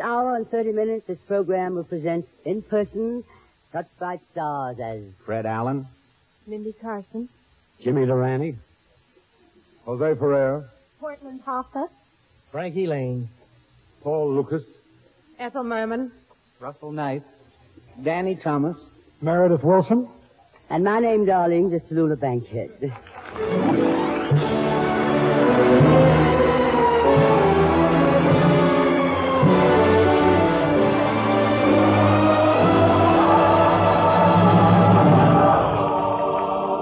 hour and 30 minutes, this program will present in person such bright stars as Fred Allen, Mindy Carson, Jimmy Durante, Jose Ferrer, Portland Hoffa, Frankie Lane, Paul Lucas, Ethel Merman, Russell Knight, Danny Thomas, Meredith Wilson. And my name, darlings, is Tallulah Bankhead.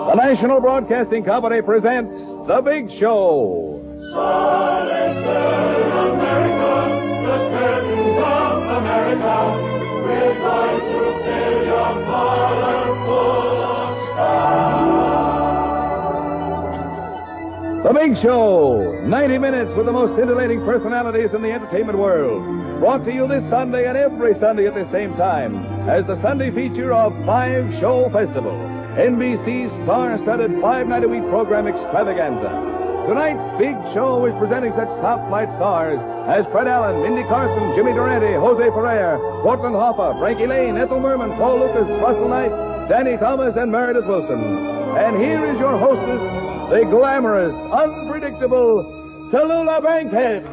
The National Broadcasting Company presents The Big Show. The Big Show, 90 minutes with the most scintillating personalities in the entertainment world. Brought to you this Sunday and every Sunday at the same time as the Sunday feature of Five Show Festival, NBC's star-studded 5-night-a-week program extravaganza. Tonight's Big Show is presenting such top-flight stars as Fred Allen, Mindy Carson, Jimmy Durante, Jose Ferrer, Portland Hoffa, Frankie Lane, Ethel Merman, Paul Lucas, Russell Knight, Danny Thomas, and Meredith Wilson. And here is your hostess, the glamorous, unpredictable Tallulah Bankhead.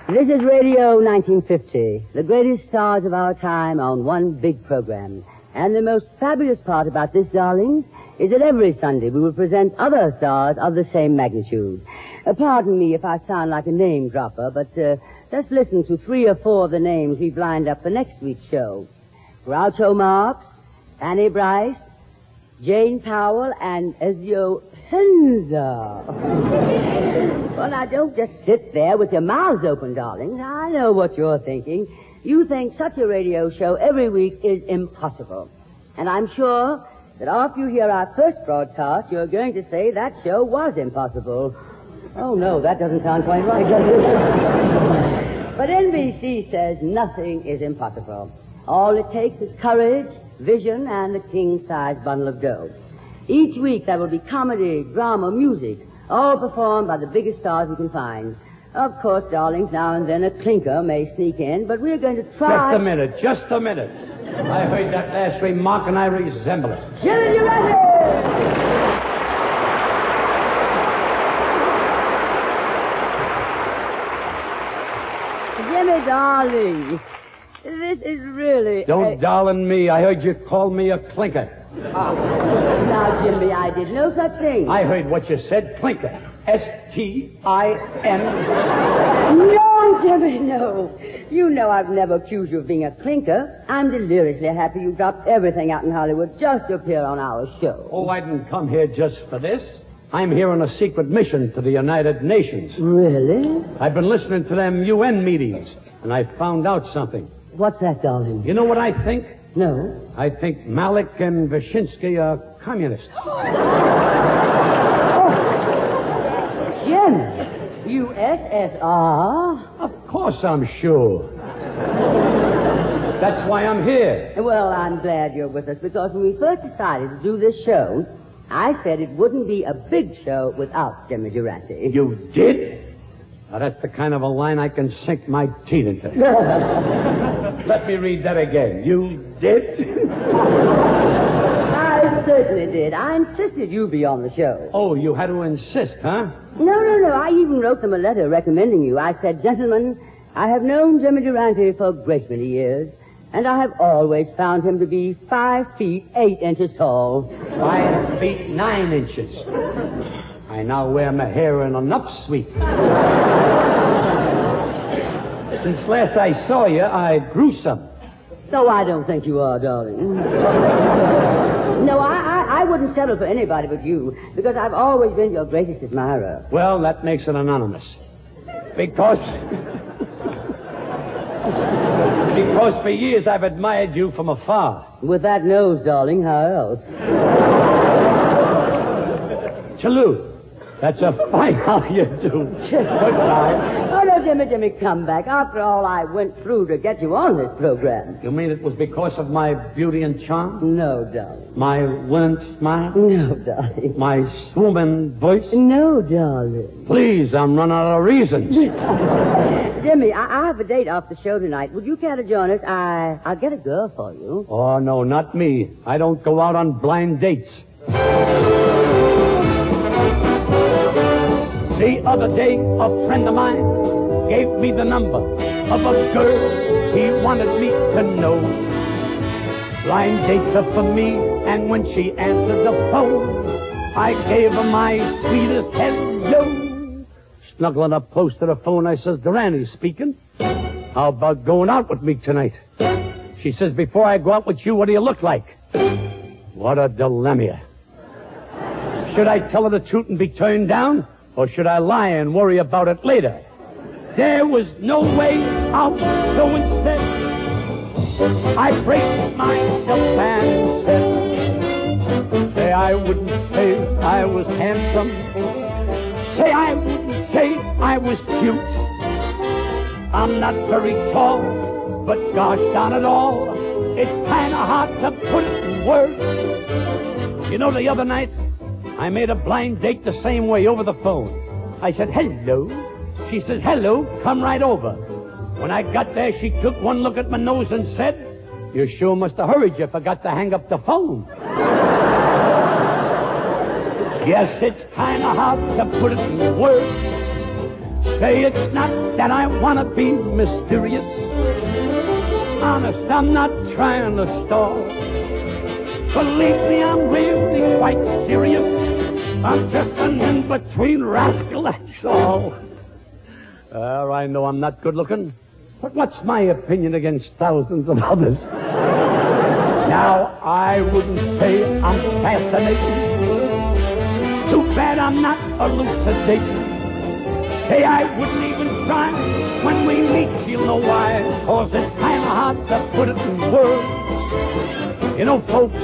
This is Radio 1950, the greatest stars of our time on one big program. And the most fabulous part about this, darlings, is that every Sunday we will present other stars of the same magnitude. Pardon me if I sound like a name dropper, but just listen to 3 or 4 of the names we've lined up for next week's show. Groucho Marx, Annie Bryce, Jane Powell, and Ezio Henza. Well, now, don't just sit there with your mouths open, darlings. I know what you're thinking. You think such a radio show every week is impossible. And I'm sure that after you hear our first broadcast, you're going to say that show was impossible. Oh, no, that doesn't sound quite right, does it? But NBC says nothing is impossible. All it takes is courage, vision, and a king-size bundle of dough. Each week there will be comedy, drama, music, all performed by the biggest stars we can find. Of course, darlings, now and then a clinker may sneak in, but we're going to try... Just a minute. I heard that last remark and I resemble it. Jimmy Durante! Jimmy, darling, this is really... Don't darling me. I heard you call me a clinker. Now, Jimmy, I did no such thing. I heard what you said, clinker. S-T-I-N. No, Jimmy, no. You know I've never accused you of being a clinker. I'm deliriously happy you dropped everything out in Hollywood just to appear on our show. Oh, I didn't come here just for this. I'm here on a secret mission to the United Nations. Really? I've been listening to them UN meetings, and I found out something. What's that, darling? You know what I think? No. I think Malik and Wyszynski are communists. Jim, USSR? Of course I'm sure. That's why I'm here. Well, I'm glad you're with us, because when we first decided to do this show, I said it wouldn't be a big show without Jimmy Durante. You did? Now, that's the kind of a line I can sink my teeth into. Let me read that again. You did? I certainly did. I insisted you be on the show. Oh, you had to insist, huh? No. I even wrote them a letter recommending you. I said, gentlemen, I have known Jimmy Durante for a great many years, and I have always found him to be 5 feet 8 inches tall. 5 feet 9 inches. I now wear my hair in an upsweep. Since last I saw you, I grew some. No, I don't think you are, darling. No, I wouldn't settle for anybody but you, because I've always been your greatest admirer. Well, that makes it anonymous. Because for years I've admired you from afar. With that nose, darling, how else? Tallulah, That's a fine how you do. Goodbye. Oh, no, Jimmy, come back. After all I went through to get you on this program. You mean it was because of my beauty and charm? No, darling. My winning smile? No, darling. My swooning voice? No, darling. Please, I'm running out of reasons. Jimmy, I have a date off the show tonight. Would you care to join us? I'll get a girl for you. Oh, no, not me. I don't go out on blind dates. The other day, a friend of mine gave me the number of a girl he wanted me to know. Blind dates are for me, and when she answered the phone, I gave her my sweetest hello. Snuggling up close to the phone, I says, Durante speaking. How about going out with me tonight? She says, before I go out with you, what do you look like? What a dilemma. Should I tell her the truth and be turned down? Or should I lie and worry about it later? There was no way out, so instead, I braced myself and said, say I wouldn't say I was handsome. Say I wouldn't say I was cute. I'm not very tall, but gosh darn it all, it's kind of hard to put it in words. You know, the other night, I made a blind date the same way over the phone. I said, hello. She said, hello, come right over. When I got there, she took one look at my nose and said, you sure must have hurried. You forgot to hang up the phone. Yes, it's kind of hard to put it in words. Say it's not that I want to be mysterious. Honest, I'm not trying to stall. Believe me, I'm really quite serious. I'm just an in-between rascal, that's all. I know I'm not good looking, but what's my opinion against thousands of others? Now, I wouldn't say I'm fascinating. Too bad I'm not elucidating. Say I wouldn't even try. When we meet, you'll know why. 'Cause it's kind of hard to put it in words. You know, folks,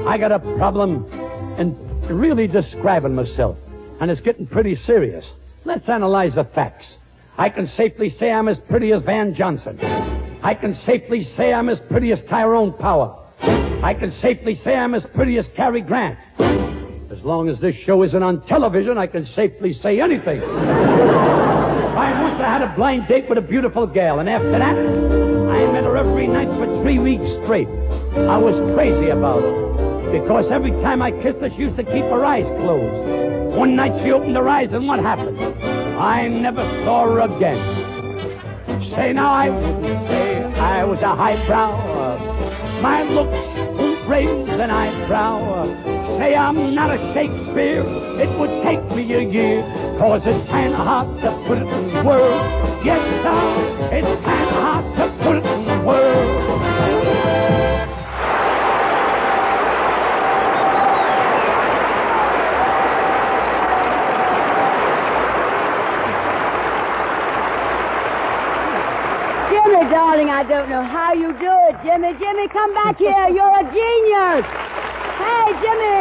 I got a problem in really describing myself, and it's getting pretty serious. Let's analyze the facts. I can safely say I'm as pretty as Van Johnson. I can safely say I'm as pretty as Tyrone Power. I can safely say I'm as pretty as Cary Grant. As long as this show isn't on television, I can safely say anything. I once had a blind date with a beautiful gal, and after that, I met her every night for 3 weeks straight. I was crazy about her, because every time I kissed her, she used to keep her eyes closed. One night she opened her eyes, and what happened? I never saw her again. Say now, I wouldn't say I was a highbrow. My looks won't raise an eyebrow. Say I'm not a Shakespeare. It would take me a year, 'cause it's kind of hard to put it in words. Yes, sir, it's kind of hard to put it in words. Jimmy, darling, I don't know how you do it. Jimmy, come back here. You're a genius. Hey, Jimmy.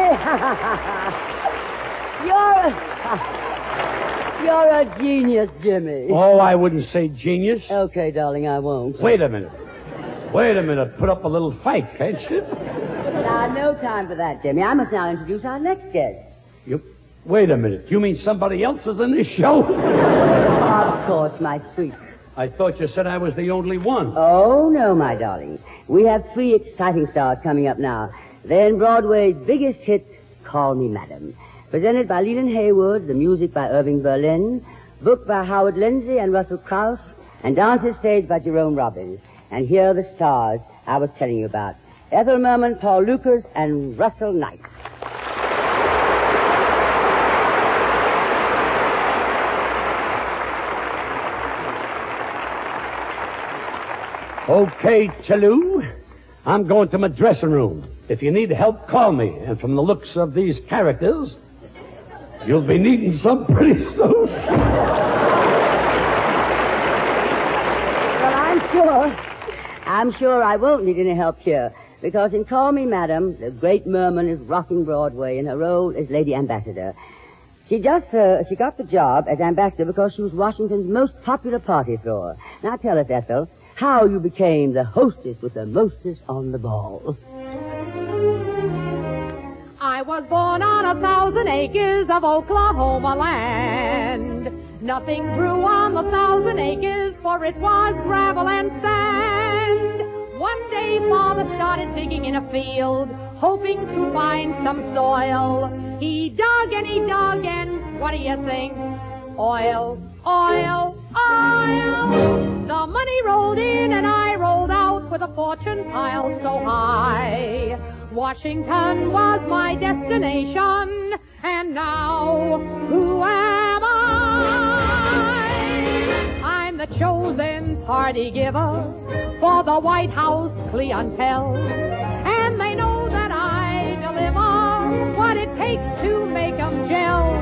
You're a genius, Jimmy. Oh, I wouldn't say genius. Okay, darling, I won't. Wait a minute. Put up a little fight, can't you? Now, no time for that, Jimmy. I must now introduce our next guest. Wait a minute. You mean somebody else is in this show? Of course, my sweet. I thought you said I was the only one. Oh, no, my darling. We have 3 exciting stars coming up now. Then Broadway's biggest hit, Call Me Madam. Presented by Leland Haywood, the music by Irving Berlin, booked by Howard Lindsay and Russell Krauss, and dancers staged by Jerome Robbins. And here are the stars I was telling you about. Ethel Merman, Paul Lucas, and Russell Knight. Okay, Chalou. I'm going to my dressing room. If you need help, call me. And from the looks of these characters, you'll be needing some pretty soon. Well, I'm sure I won't need any help here. Because in Call Me Madam, the great Merman is rocking Broadway in her role as Lady Ambassador. She got the job as ambassador because she was Washington's most popular party thrower. Now tell us, Ethel, how you became the hostess with the mostest on the ball. I was born on 1,000 acres of Oklahoma land. Nothing grew on the 1,000 acres, for it was gravel and sand. One day Father started digging in a field, hoping to find some soil. He dug and he dug, and what do you think? Oil, oil, oil. The money rolled in and I rolled out with a fortune piled so high. Washington was my destination, and now who am I? I'm the chosen party giver for the White House clientele, and they know that I deliver what it takes to make 'em gel.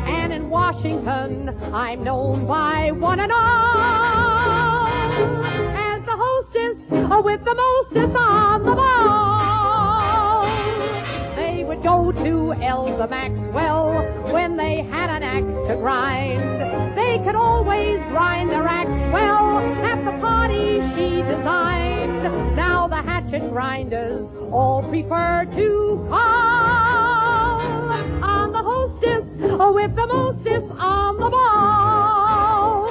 And in Washington, I'm known by one and all as the hostess with the mostest on the ball. They would go to Elsa Maxwell when they had an axe to grind. They could always grind their axe well at the party she designed. Now the hatchet grinders all prefer to call on the hostess with the mostest on the ball.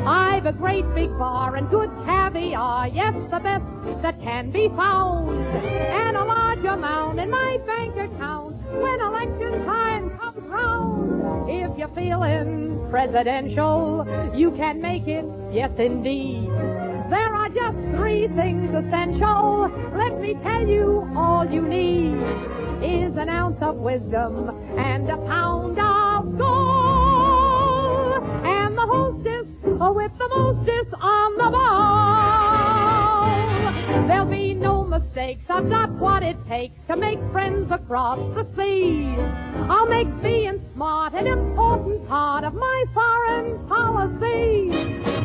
I've a great big bar and good caviar, yes, the best that can be found, and a large amount in my bank account when election time comes round. If you're feeling presidential, you can make it, yes, indeed. There are just 3 things essential. Let me tell you, all you need is an ounce of wisdom and a pound of gold. And the hostess with the mostest on the ball. There'll be no mistakes. I've got what it takes to make friends across the seas. I'll make being smart an important part of my foreign policy.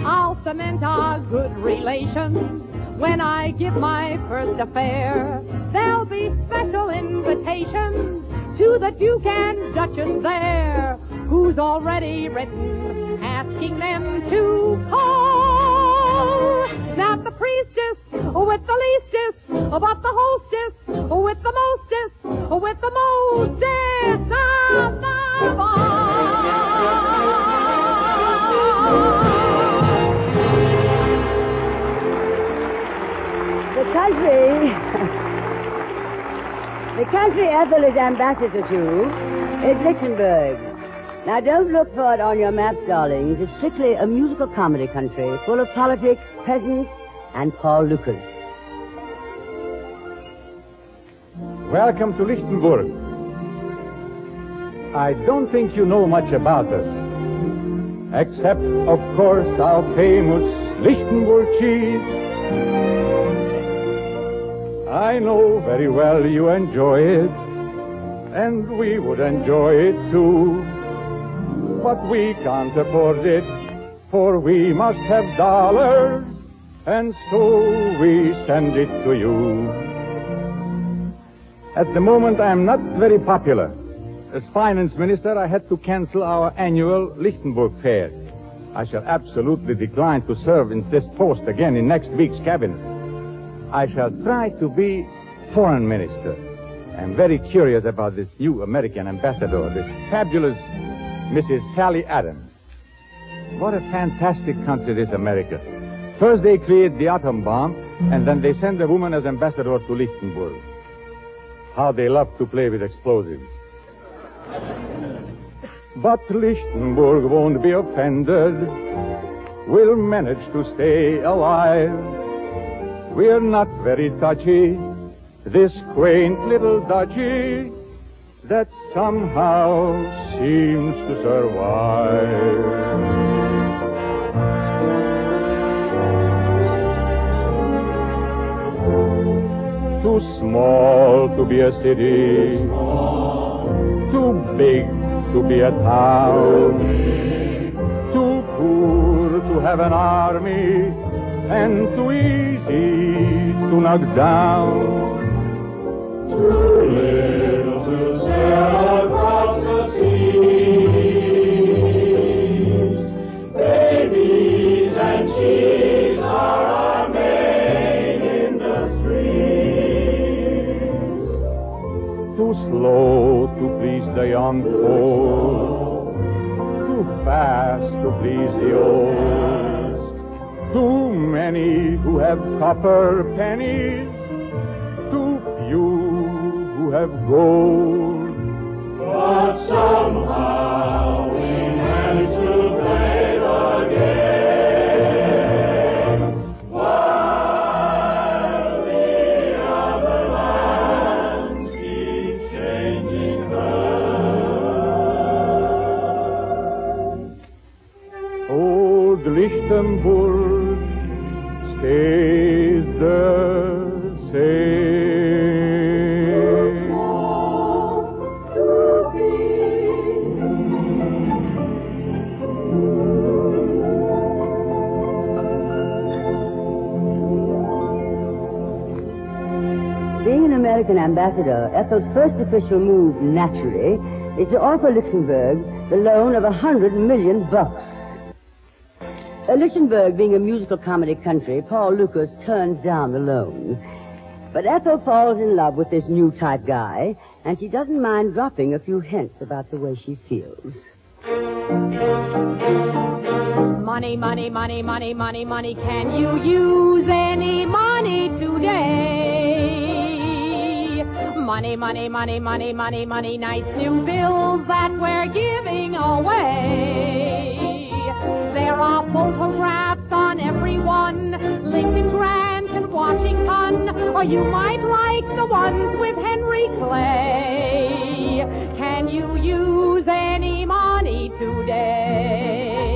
I'll cement our good relations when I give my first affair. There'll be special invitations to the Duke and Duchess there, who's already written asking them to call. Not the priestess with the leastest, but the hostess with the mostest, with the mostest on the ball. The country Ethel is ambassador to is Lichtenberg. Now, don't look for it on your maps, darlings. It's strictly a musical comedy country, full of politics, peasants, and Paul Lucas. Welcome to Lichtenberg. I don't think you know much about us, except, of course, our famous Lichtenberg cheese. I know very well you enjoy it, and we would enjoy it too. But we can't afford it, for we must have dollars, and so we send it to you. At the moment, I am not very popular. As finance minister, I had to cancel our annual Lichtenberg fair. I shall absolutely decline to serve in this post again in next week's cabinet. I shall try to be foreign minister. I'm very curious about this new American ambassador, this fabulous Mrs. Sally Adams. What a fantastic country this America. First they create the atom bomb, and then they send a woman as ambassador to Lichtenberg. How they love to play with explosives. But Lichtenberg won't be offended. We'll manage to stay alive. We're not very touchy, this quaint little duchy that somehow seems to survive. Too small to be a city, too big to be a town, too poor to have an army, and too easy to knock down. Too little to sail across the sea, please the young folks, too fast to please the old. Too many who have copper pennies, too few who have gold. But somehow we manage to play the game, while the other lands keep changing hands. Old Lichtenburg stays the same. Being an American ambassador, Ethel's first official move, naturally, is to offer Luxembourg the loan of $100 million. Luxembourg being a musical comedy country, Paul Lucas turns down the loan. But Ethel falls in love with this new type guy, and she doesn't mind dropping a few hints about the way she feels. Money, money, money, money, money, money. Can you use any money today? Money, money, money, money, money, money. Nice new bills that we're giving away. There are photographs on every one, Lincoln, Grant, and Washington, or you might like the ones with Henry Clay. Can you use any money today?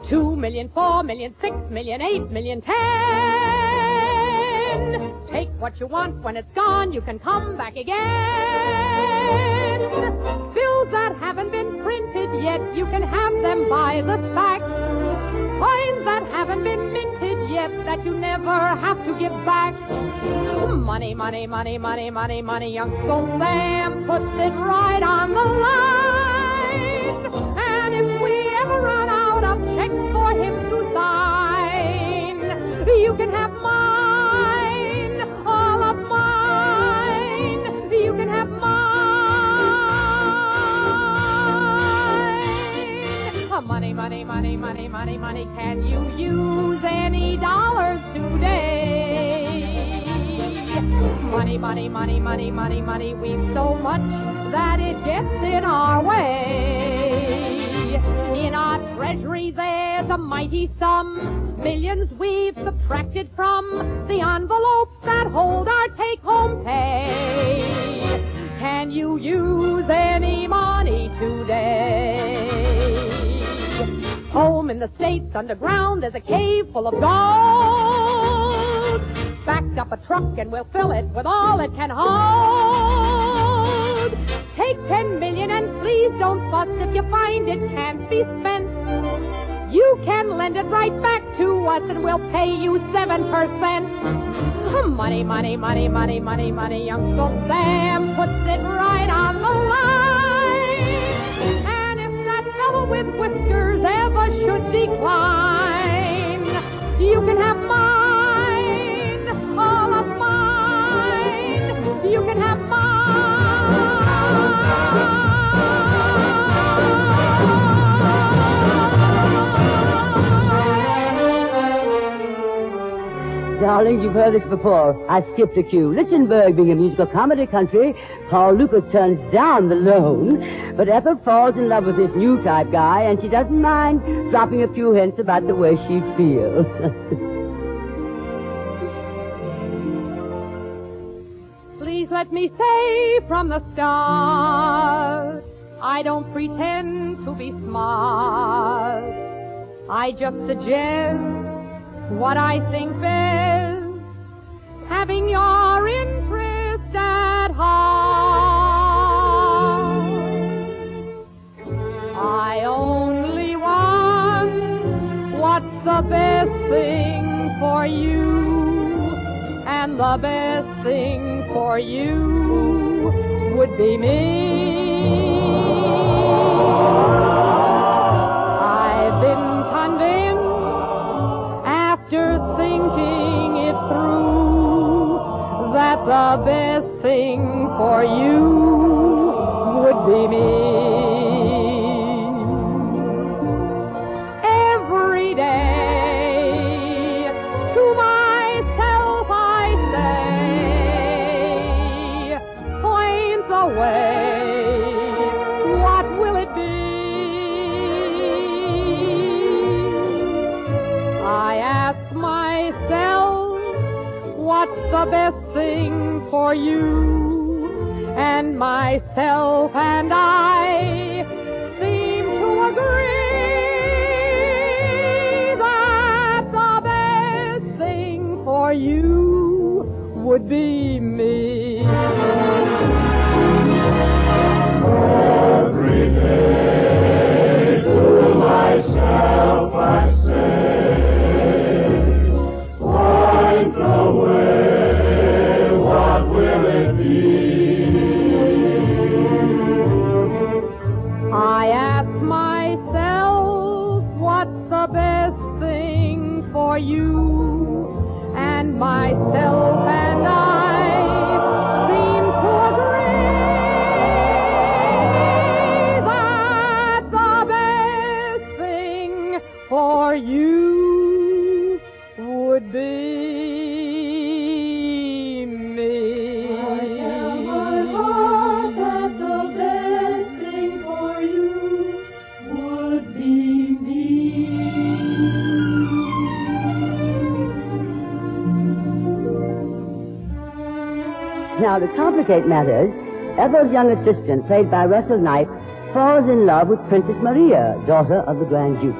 2 million, 4 million, 6 million, 8 million, 10. Take what you want. When it's gone, you can come back again. Bills that haven't been printed yet, you can have them by the sack. Coins that haven't been minted yet, that you never have to give back. Money, money, money, money, money, money. Uncle Sam puts it right on the line. And if we ever run out of checks for him to sign, you can have mine, all of mine. You can have mine. Money, money, money, money, money, money. Can you use any dollars today? Money, money, money, money, money, money. We've so much that it gets in our way. In our treasury there's a mighty sum, millions we've subtracted from the envelopes that hold our take-home pay. Can you use any money today? Home in the States, underground, there's a cave full of gold. Backed up a truck and we'll fill it with all it can hold. Take 10 million and please don't fuss if you find it can't be spent. You can lend it right back to us and we'll pay you 7%. Money, money, money, money, money, money. Uncle Sam puts it right on the line. And if that fellow with whiskers ever should decline, you can have mine, all of mine. You can have Darlings, you've heard this before. I skipped a cue. Luxembourg being a musical comedy country, Paul Lucas turns down the loan, but Ethel falls in love with this new type guy, and she doesn't mind dropping a few hints about the way she feels. Please let me say from the start, I don't pretend to be smart. I just suggest what I think best, having your interest at heart. I only want what's the best thing for you, and the best thing for you would be me. I've been convinced, after thinking it through, that the best thing for you would be me. Every day to myself I say, points away, what will it be? I ask myself, what's the best thing for you? And myself and I seem to agree that the best thing for you would be me. Every day to myself I say, point the way, what will it be? I ask myself, what's the best thing for you? And myself and I seem to agree that the best thing for you would be me. Now, to complicate matters, Ethel's young assistant, played by Russell Knight, falls in love with Princess Maria, daughter of the Grand Duke.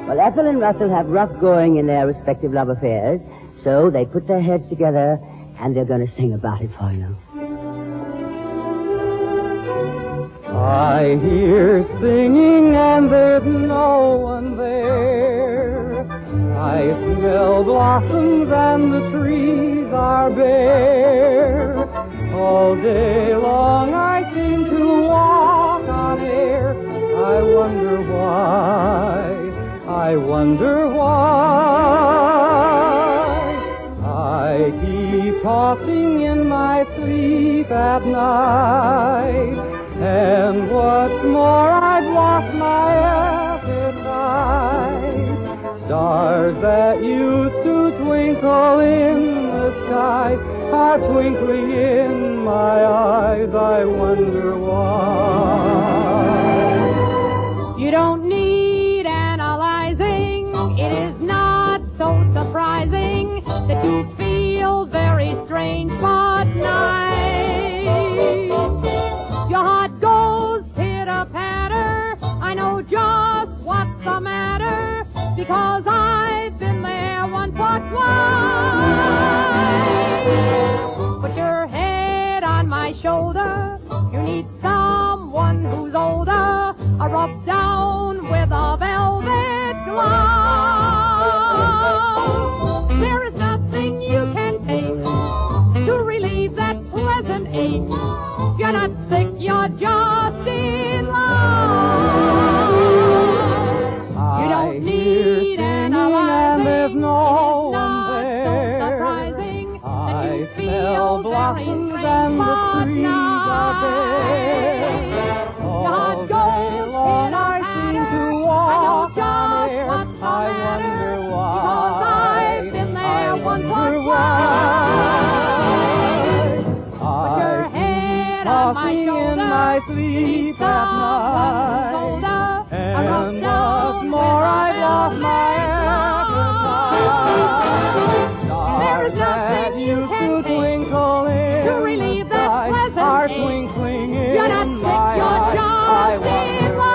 Well, Ethel and Russell have rough going in their respective love affairs, so they put their heads together, and they're going to sing about it for you. I hear singing and there's no one there. I smell blossoms and the trees are bare. All day long I seem to walk on air. I wonder why. I keep tossing in my sleep at night. And what's more, I've lost my appetite. Stars that used to twinkle in the sky are twinkling in my eyes. I wonder why. You don't need analyzing. It is not so surprising that you feel very strange but nice. Your heart goes pitter-patter. I know just what's the matter, because I've been there once or twice. Put your head on my shoulder. You need someone who's older. A rub down with a velvet glove. There is nothing you can take to relieve that pleasant ache. You're not sick, you're just in love. You don't need analyzing. There's no one there. So surprising that you feel blossoms and the trees are bare. All day long I seem to walk on air. I wonder why. Because I've been there once or twice. Put your head on my shoulder. In my sleep at night. And what's more, I've lost my appetite. Stars that used to twinkle in to relieve that pleasant are twinkling in you're not sick, my you're eyes. I wonder why.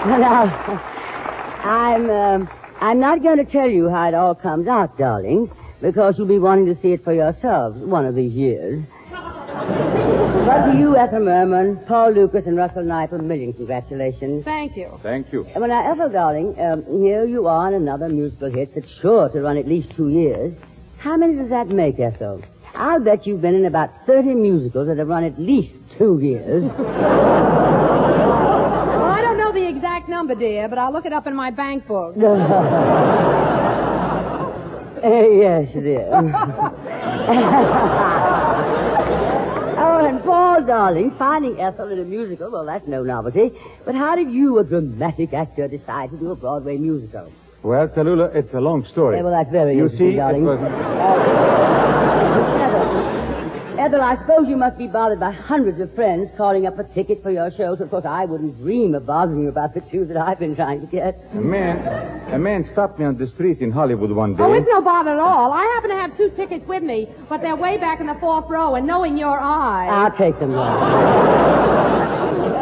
Now, I'm not going to tell you how it all comes out, darlings, because you'll be wanting to see it for yourselves one of these years. But to you, Ethel Merman, Paul Lucas, and Russell Knight, a million congratulations. Thank you. Thank you. And now, Ethel, darling, here you are on another musical hit that's sure to run at least 2 years. How many does that make, Ethel? I'll bet you've been in about 30 musicals that have run at least 2 years. Well, I don't know the exact number, dear, but I'll look it up in my bank book. Yes, dear. Oh, and Paul, darling, finding Ethel in a musical, well, that's no novelty. But how did you, a dramatic actor, decide to do a Broadway musical? Well, Tallulah, it's a long story. Yeah, well, that's very You interesting, see, darling. it was... Ethel, I suppose you must be bothered by hundreds of friends calling up a ticket for your show, so of course I wouldn't dream of bothering you about the 2 that I've been trying to get. A man stopped me on the street in Hollywood one day. Oh, it's no bother at all. I happen to have 2 tickets with me, but they're way back in the 4th row, and knowing your eye... I'll take them, then.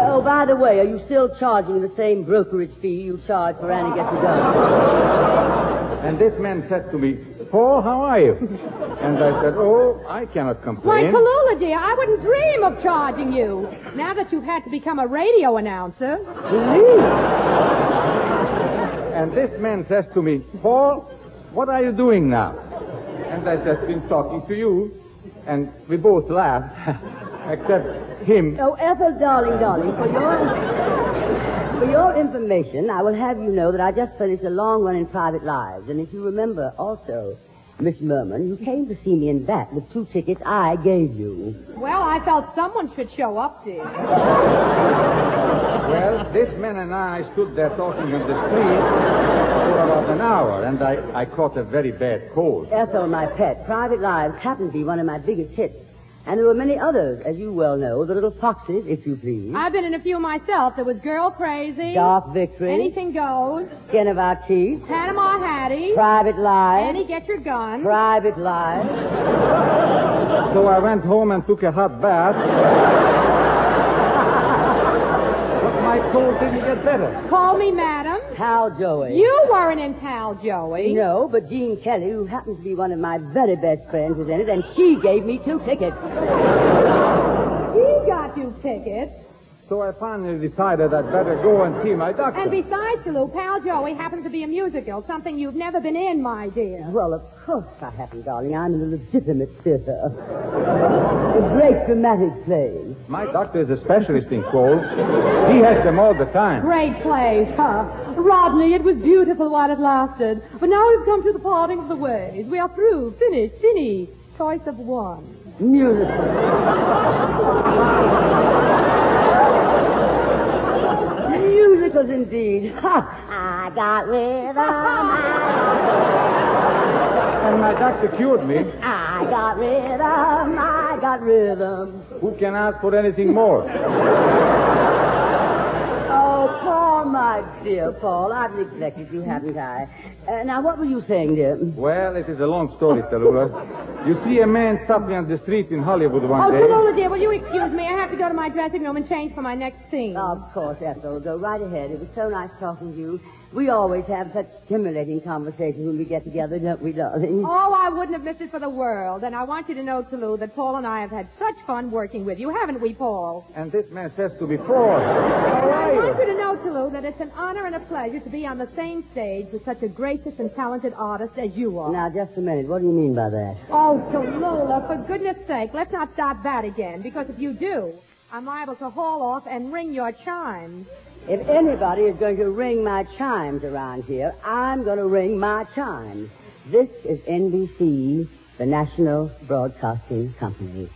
Oh, by the way, are you still charging the same brokerage fee you charge for Annie Gets to Go? And this man said to me, Paul, how are you? And I said, oh, I cannot Why, complain. Tallulah, dear, I wouldn't dream of charging you. Now that you've had to become a radio announcer. And this man says to me, Paul, what are you doing now? And I said, been talking to you. And we both laughed, except him. Oh, Ethel, darling, for your information, I will have you know that I just finished a long run in Private Lives. And if you remember also, Miss Merman, you came to see me in that with 2 tickets I gave you. Well, I felt someone should show up, dear. Well, this man and I stood there talking on the street for about an hour, and I caught a very bad cold. Ethel, my pet, Private Lives happened to be one of my biggest hits. And there were many others, as you well know. The Little Foxes, if you please. I've been in a few myself. There was Girl Crazy. Dark Victory. Anything Goes. Skin of Our Teeth. Panama Hattie. Private Lives. Annie, Get Your Gun. Private Lives. So I went home and took a hot bath. But my cold didn't get better. Call Me Madam. Pal Joey. You weren't in Pal Joey. No, but Jean Kelly, who happens to be one of my very best friends, was in it, and she gave me 2 tickets. He got you tickets. So I finally decided I'd better go and see my doctor. And besides, Lou, Pal Joey happens to be a musical, something you've never been in, my dear. Well, of course I haven't, darling. I'm in a legitimate theater. A great dramatic play. My doctor is a specialist in colds. He has them all the time. Great plays, huh? Rodney, it was beautiful while it lasted. But now we've come to the parting of the ways. We are through, finished, fini. Choice of one. Musical. Musicals indeed. Ha! I got rhythm. And my doctor cured me. I got rhythm. I got rhythm. Who can ask for anything more? Oh, Paul, my dear Paul, I've neglected you, haven't I? Now, what were you saying, dear? Well, it is a long story, Tallulah. You see, a man stopped me on the street in Hollywood one day. Tallulah, dear, will you excuse me? I have to go to my dressing room and change for my next scene. Of course, Ethel. Go right ahead. It was so nice talking to you. We always have such stimulating conversations when we get together, don't we, darling? Oh, I wouldn't have missed it for the world. And I want you to know, Tallulah, that Paul and I have had such fun working with you, haven't we, Paul? And this man says to me, Paul, how I are want you? you to know, Tallulah, that it's an honor and a pleasure to be on the same stage with such a gracious and talented artist as you are. Now, just a minute. What do you mean by that? Oh, Tallulah, for goodness sake, let's not start that again, because if you do, I'm liable to haul off and ring your chimes. If anybody is going to ring my chimes around here, I'm going to ring my chimes. This is NBC, the National Broadcasting Company.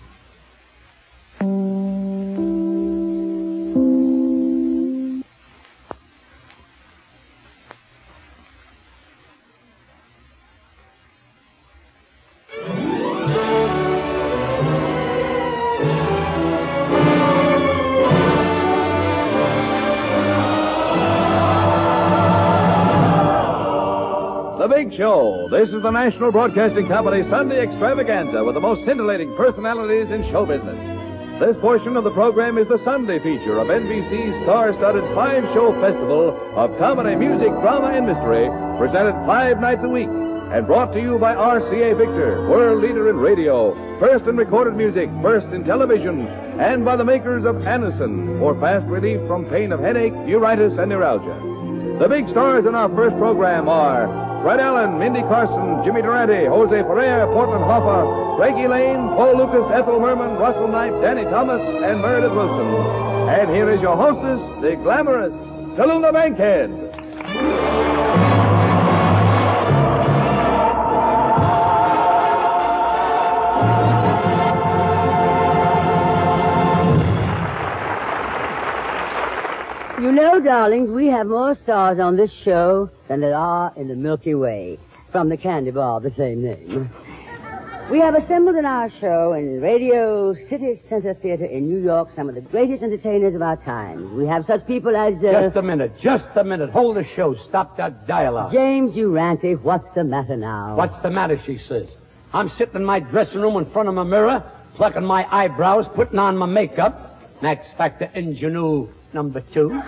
The Big Show. This is the National Broadcasting Company Sunday extravaganza with the most scintillating personalities in show business. This portion of the program is the Sunday feature of NBC's star-studded 5-show festival of comedy, music, drama, and mystery, presented 5 nights a week. And brought to you by RCA Victor, world leader in radio, first in recorded music, first in television, and by the makers of Anacin for fast relief from pain of headache, neuritis, and neuralgia. The big stars in our first program are Fred Allen, Mindy Carson, Jimmy Durante, Jose Ferrer, Portland Hoffa, Frankie Lane, Paul Lucas, Ethel Merman, Russell Knight, Danny Thomas, and Meredith Wilson. And here is your hostess, the glamorous Tallulah Bankhead. You know, darlings, we have more stars on this show than there are in the Milky Way, from the candy bar of the same name. We have assembled in our show in Radio City Center Theater in New York some of the greatest entertainers of our time. We have such people as... Just a minute. Hold the show. Stop that dialogue. James Durante, what's the matter now? What's the matter, she says. I'm sitting in my dressing room in front of my mirror, plucking my eyebrows, putting on my makeup. Max Factor Ingenue number 2. When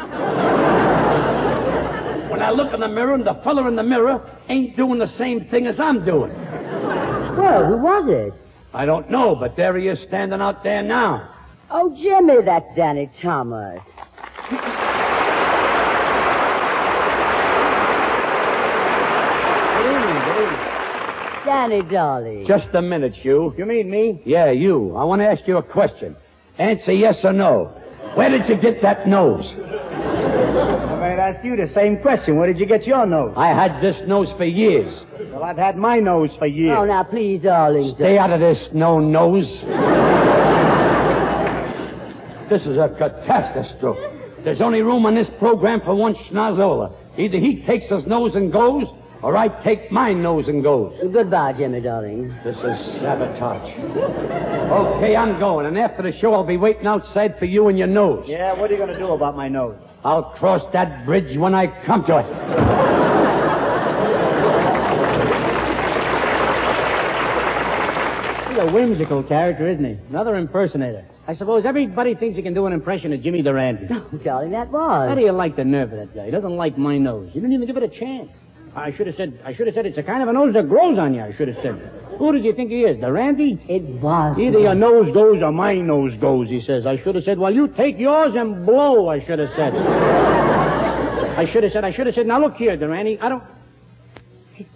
I look in the mirror, and the fella in the mirror ain't doing the same thing as I'm doing. Well, who was it? I don't know, but there he is standing out there now. Oh, Jimmy, that's Danny Thomas. Good evening. Danny, darling. Just a minute, you. You mean me? Yeah, you. I want to ask you a question. Answer yes or no. Where did you get that nose? I might ask you the same question. Where did you get your nose? I had this nose for years. Well, I've had my nose for years. Oh, now, please, darling. Stay out of this, no nose. This is a catastrophe. There's only room on this program for one schnozola. Either he takes his nose and goes, or I take my nose and goes. Goodbye, Jimmy, darling. This is sabotage. Okay, I'm going, and after the show, I'll be waiting outside for you and your nose. Yeah, what are you going to do about my nose? I'll cross that bridge when I come to it. He's a whimsical character, isn't he? Another impersonator. I suppose everybody thinks he can do an impression of Jimmy Durante. Oh, darling, that was. How do you like the nerve of that guy? He doesn't like my nose. You didn't even give it a chance. I should have said it's a kind of a nose that grows on you, I should have said. Who does he think he is, Durante? It was. Either your nose goes or my nose goes, he says. I should have said, well, you take yours and blow, I should have said. I should have said, now look here, Durante, I don't...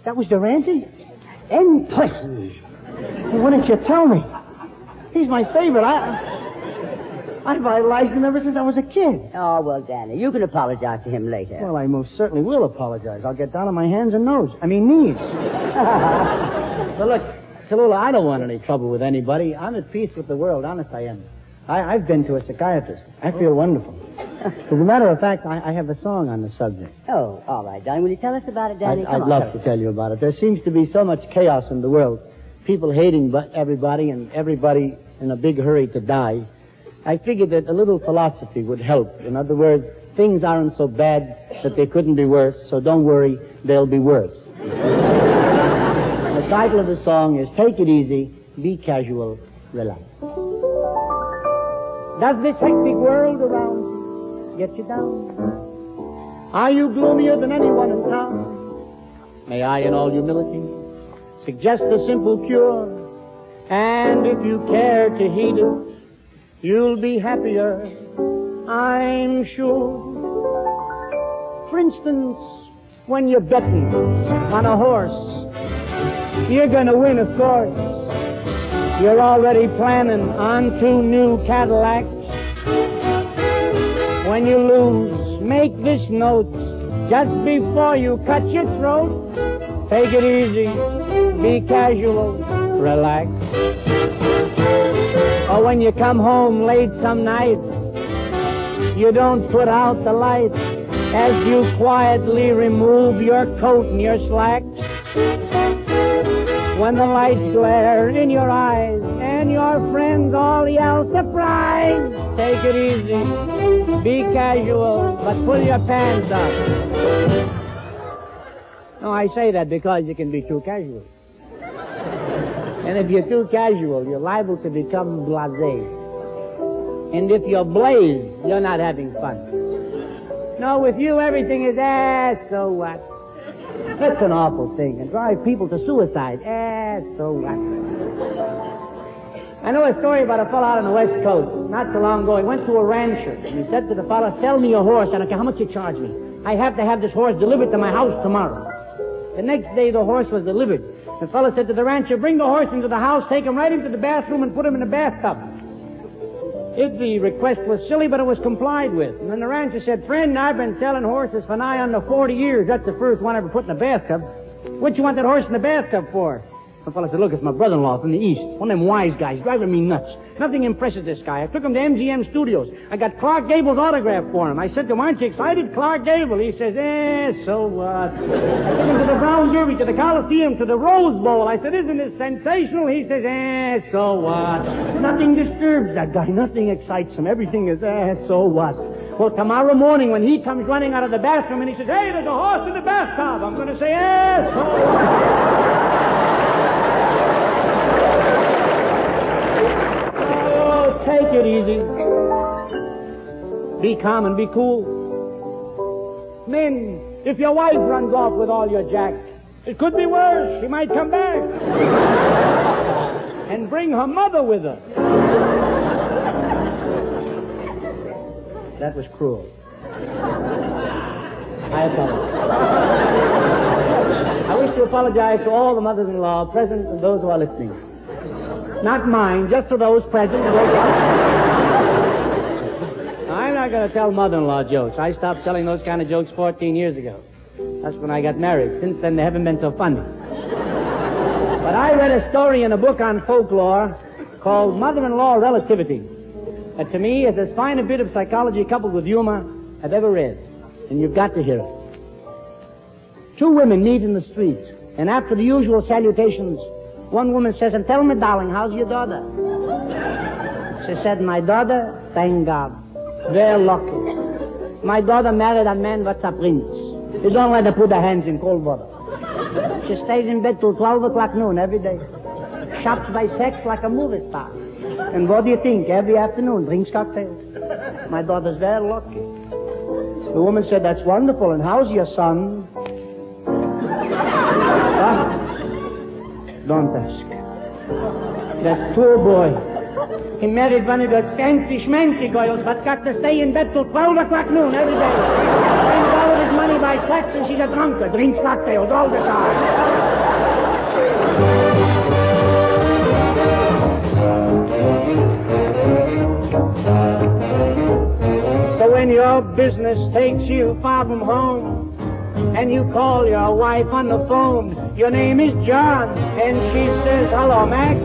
That was Durante? In person. Well, why didn't you tell me? He's my favorite. I've idolized him ever since I was a kid. Oh, well, Danny, you can apologize to him later. Well, I most certainly will apologize. I'll get down on my hands and knees. But look, Tallulah, I don't want any trouble with anybody. I'm at peace with the world, honest I am. I've been to a psychiatrist. I feel wonderful. As a matter of fact, I have a song on the subject. Oh, all right, darling. Will you tell us about it, Danny? I'd love to tell you about it. There seems to be so much chaos in the world. People hating everybody and everybody in a big hurry to die. I figured that a little philosophy would help. In other words, things aren't so bad that they couldn't be worse, so don't worry, they'll be worse. The title of the song is Take It Easy, Be Casual, Relax. Does this hectic world around you get you down? Are you gloomier than anyone in town? May I, in all humility, suggest a simple cure? And if you care to heed it, you'll be happier, I'm sure. For instance, when you're betting on a horse, you're gonna win, of course. You're already planning on 2 new Cadillacs. When you lose, make this note just before you cut your throat. Take it easy, be casual, relax. Or when you come home late some night, you don't put out the light as you quietly remove your coat and your slacks. When the lights glare in your eyes and your friends all yell surprise, take it easy, be casual, but pull your pants up. No, I say that because you can be too casual. And if you're too casual, you're liable to become blasé. And if you're blazed, you're not having fun. No, with you, everything is, so what? That's an awful thing. And drive people to suicide. So what? I know a story about a fellow out on the West Coast. Not so long ago, he went to a rancher. And he said to the fellow, sell me a horse. I don't care how much you charge me. I have to have this horse delivered to my house tomorrow. The next day, the horse was delivered. The fellow said to the rancher, bring the horse into the house, take him right into the bathroom, and put him in the bathtub. The request was silly, but it was complied with. And then the rancher said, friend, I've been selling horses for nigh under 40 years. That's the first one I ever put in a bathtub. What you want that horse in the bathtub for? The fellow said, look, it's my brother-in-law from the East. One of them wise guys, driving me nuts. Nothing impresses this guy. I took him to MGM Studios. I got Clark Gable's autograph for him. I said to him, aren't you excited, Clark Gable? He says, so what? I took him to the Brown Derby, to the Coliseum, to the Rose Bowl. I said, isn't this sensational? He says, so what? Nothing disturbs that guy. Nothing excites him. Everything is, so what? Well, tomorrow morning when he comes running out of the bathroom and he says, hey, there's a horse in the bathtub, I'm going to say, so what? Take it easy. Be calm and be cool. Men, if your wife runs off with all your jacks, it could be worse. She might come back. And bring her mother with her. That was cruel. I apologize. I wish to apologize to all the mothers-in-law present and those who are listening. Not mine, just to those present. I'm not going to tell mother-in-law jokes. I stopped telling those kind of jokes 14 years ago. That's when I got married. Since then, they haven't been so funny. But I read a story in a book on folklore called Mother-in-Law Relativity. That to me is as fine a bit of psychology coupled with humor I've ever read. And you've got to hear it. Two women meet in the street, and after the usual salutations, one woman says, and tell me, darling, how's your daughter? She said, my daughter, thank God, very lucky. My daughter married a man that's a prince. You don't let her put her hands in cold water. She stays in bed till 12 o'clock noon every day. Shops by sex like a movie star. And what do you think? Every afternoon, drinks cocktails. My daughter's very lucky. The woman said, that's wonderful. And how's your son? Don't ask. That poor boy. He married one of those fancy schmancy girls but got to stay in bed till 12 o'clock noon every day. Spends all of his money by sex and she's a drunkard. Drinks cocktails all the time. So when your business takes you far from home, and you call your wife on the phone, your name is John, and she says, hello, Max.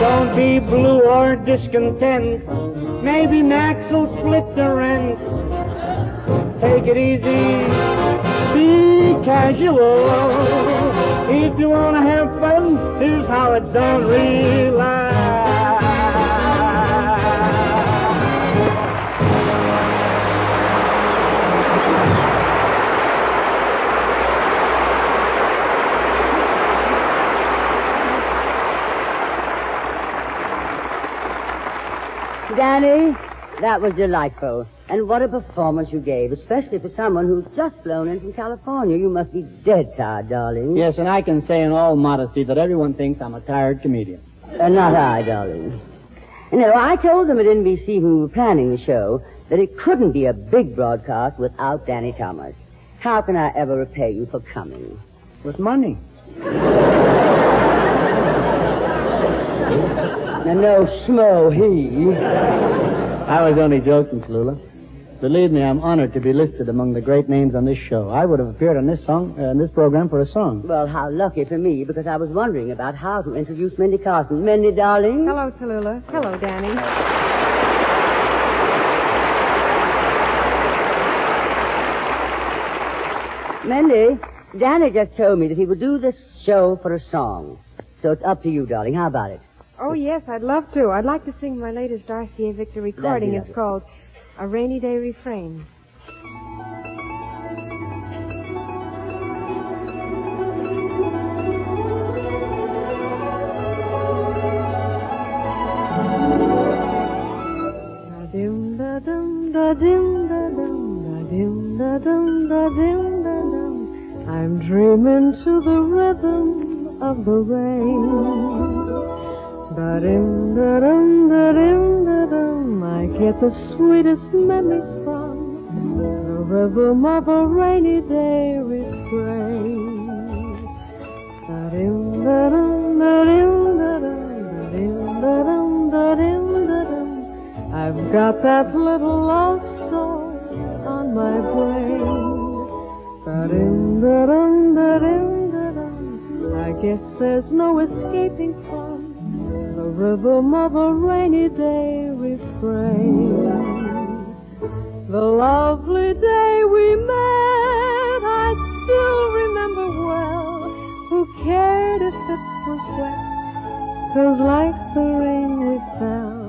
Don't be blue or discontent. Maybe Max will split the rent. Take it easy. Be casual. If you want to have fun, here's how it's done. Relax. Danny, that was delightful. And what a performance you gave, especially for someone who's just flown in from California. You must be dead tired, darling. Yes, and I can say in all modesty that everyone thinks I'm a tired comedian. Not I, darling. You know, I told them at NBC when we were planning the show that it couldn't be a big broadcast without Danny Thomas. How can I ever repay you for coming? With money. And no schmo he. I was only joking, Tallulah. Believe me, I'm honored to be listed among the great names on this show. I would have appeared on this program for a song. Well, how lucky for me, because I was wondering about how to introduce Mindy Carson. Mindy, darling. Hello, Tallulah. Hello, Danny. Mindy, Danny just told me that he would do this show for a song. So it's up to you, darling. How about it? Oh, yes, I'd love to. I'd like to sing my latest RCA Victor recording. It's called A Rainy Day Refrain. Da-dum, da-dum, da-dum, da-dum, da-dum, da-dum, da-dum, da-dum. to the rhythm of the rain. Da-dim, da-dum, da-dim, da-dum. I get the sweetest memories from the rhythm of a rainy day refrain. Da-dim, da-dum, da-dim, da-dum, da-dim, da-dum, da-dim, da-dum. I've got that little love song on my brain. Da-dim, da-dum, da-dim, da-dum. I guess there's no escaping from the rhythm of a rainy day refrain. The lovely day we met, I still remember well. Who cared if it was wet? 'Twas like the rain we fell.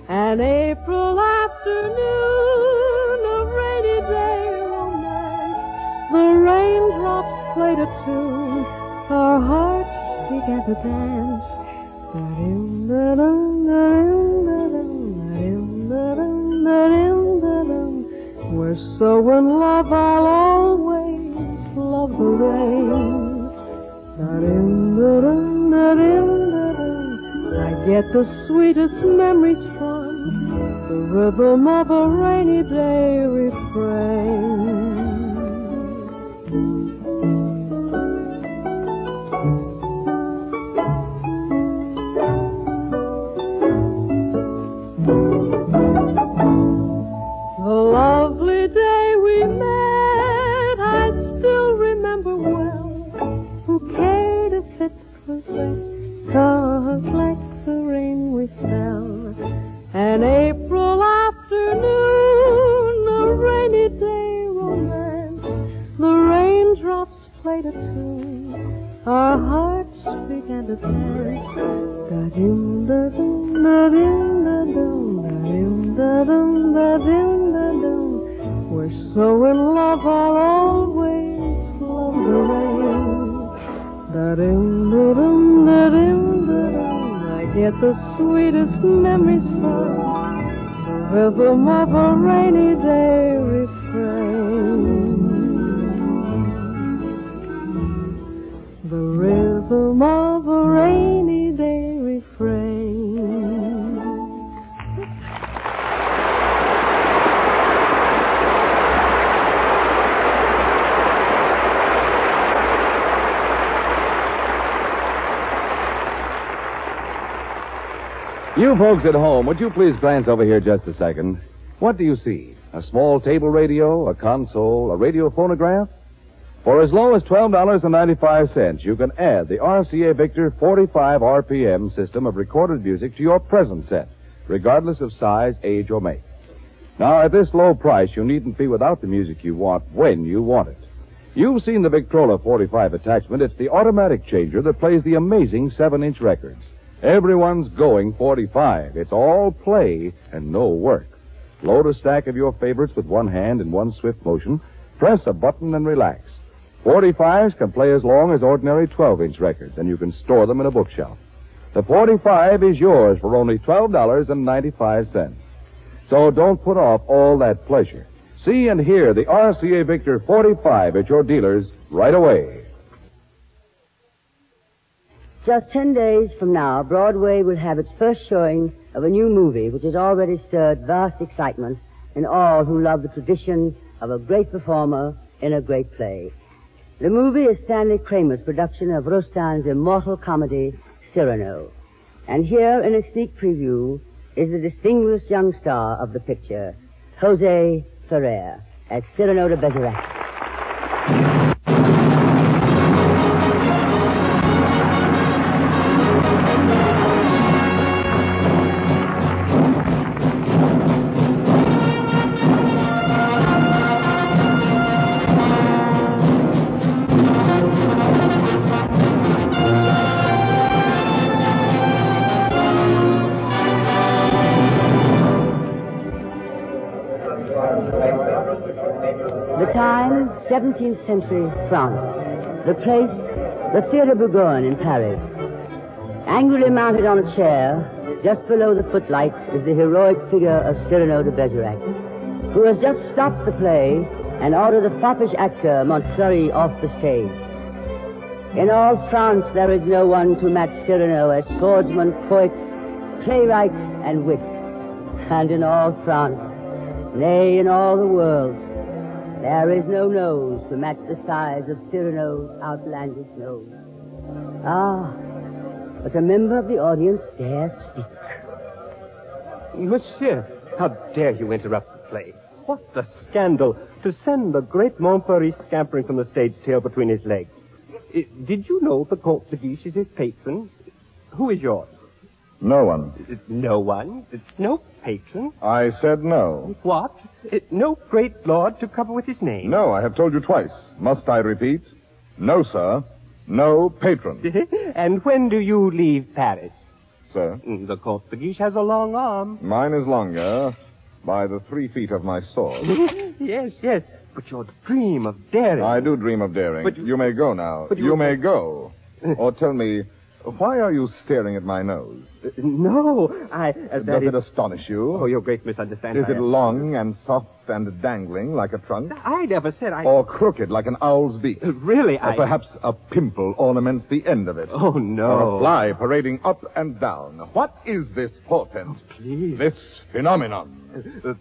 An April afternoon, a rainy day romance. The raindrops played a tune, our hearts began to dance. Da-dum, da-dum, da-dum, da-dum, da-dum, da-dum, da-dum. We're so in love, I'll always love the rain. Da-dum, da-dum, da-dum, da-dum. I get the sweetest memories from the rhythm of a rainy day refrain. The lovely day we met, I still remember well. Who cared if it was wet? 'Twas like the rain we fell. An April afternoon, a rainy day romance. The raindrops played a tune, our hearts began to dance. Da-dum, da-dum, da-dum, da-dum, da-dum, da-dum, da-dum, da-dum. We're so in love, I'll always love the rain. Da-dum, da-dum, da-dum, da-dum. I get the sweetest memories from the rhythm of a rainy day refrain. The rhythm of a rainy day refrain. You folks at home, would you please glance over here just a second? What do you see? A small table radio, a console, a radio phonograph? For as low as $12.95, you can add the RCA Victor 45 RPM system of recorded music to your present set, regardless of size, age, or make. Now, at this low price, you needn't be without the music you want when you want it. You've seen the Victrola 45 attachment. It's the automatic changer that plays the amazing 7-inch records. Everyone's going 45. It's all play and no work. Load a stack of your favorites with one hand in one swift motion. Press a button and relax. 45s can play as long as ordinary 12-inch records, and you can store them in a bookshelf. The 45 is yours for only $12.95. So don't put off all that pleasure. See and hear the RCA Victor 45 at your dealers right away. Just 10 days from now, Broadway will have its first showing of a new movie which has already stirred vast excitement in all who love the tradition of a great performer in a great play. The movie is Stanley Kramer's production of Rostand's immortal comedy, Cyrano. And here in a sneak preview is the distinguished young star of the picture, Jose Ferrer, as Cyrano de Bergerac. The time, 17th century France. The place, the Theatre Bourgogne in Paris. Angrily mounted on a chair, just below the footlights, is the heroic figure of Cyrano de Bergerac, who has just stopped the play and ordered the foppish actor Montfleury off the stage. In all France there is no one to match Cyrano as swordsman, poet, playwright, and wit. And in all France, nay, in all the world, there is no nose to match the size of Cyrano's outlandish nose. Ah, but a member of the audience dares speak. Monsieur, how dare you interrupt the play? What a scandal to send the great Montfort scampering from the stage, tail between his legs. Did you know the Comte de Guiche is his patron? Who is yours? No one. No one? No patron? I said no. What? No great lord to cover with his name? No, I have told you twice. Must I repeat? No, sir. No patron. And when do you leave Paris? Sir? The Comte de Guiche has a long arm. Mine is longer by the 3 feet of my sword. Yes. But your dream of daring... I do dream of daring. But you may go now. But you may go. Or tell me, why are you staring at my nose? No, Does it astonish you? Oh, your great misunderstanding. Is it long and soft and dangling like a trunk? I never said I... Or crooked like an owl's beak? Really, Or perhaps a pimple ornaments the end of it? Oh, no. Or a fly parading up and down? What is this portent? Oh, please. This phenomenon?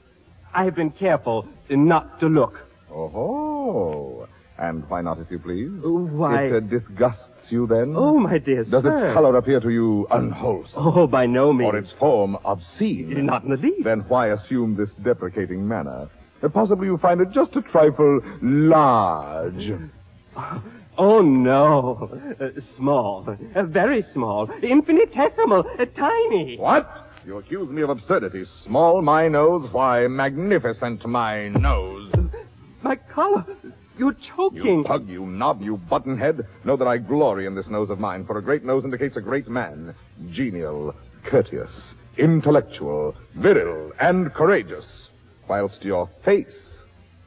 I have been careful not to look. Oh, and why not, if you please? Why? It disgusts you, then? Oh, my dear Does sir. its color appear to you unwholesome? Oh, by no means. Or its form obscene? Not in the least. Then why assume this deprecating manner? Possibly you find it just a trifle large. Oh, no. Small. Very small. Infinitesimal. Tiny. What? You accuse me of absurdity. Small, my nose? Why, magnificent, my nose. My collar. You're choking. You pug, you knob, you buttonhead. Know that I glory in this nose of mine, for a great nose indicates a great man. Genial, courteous, intellectual, viril, and courageous. Whilst your face,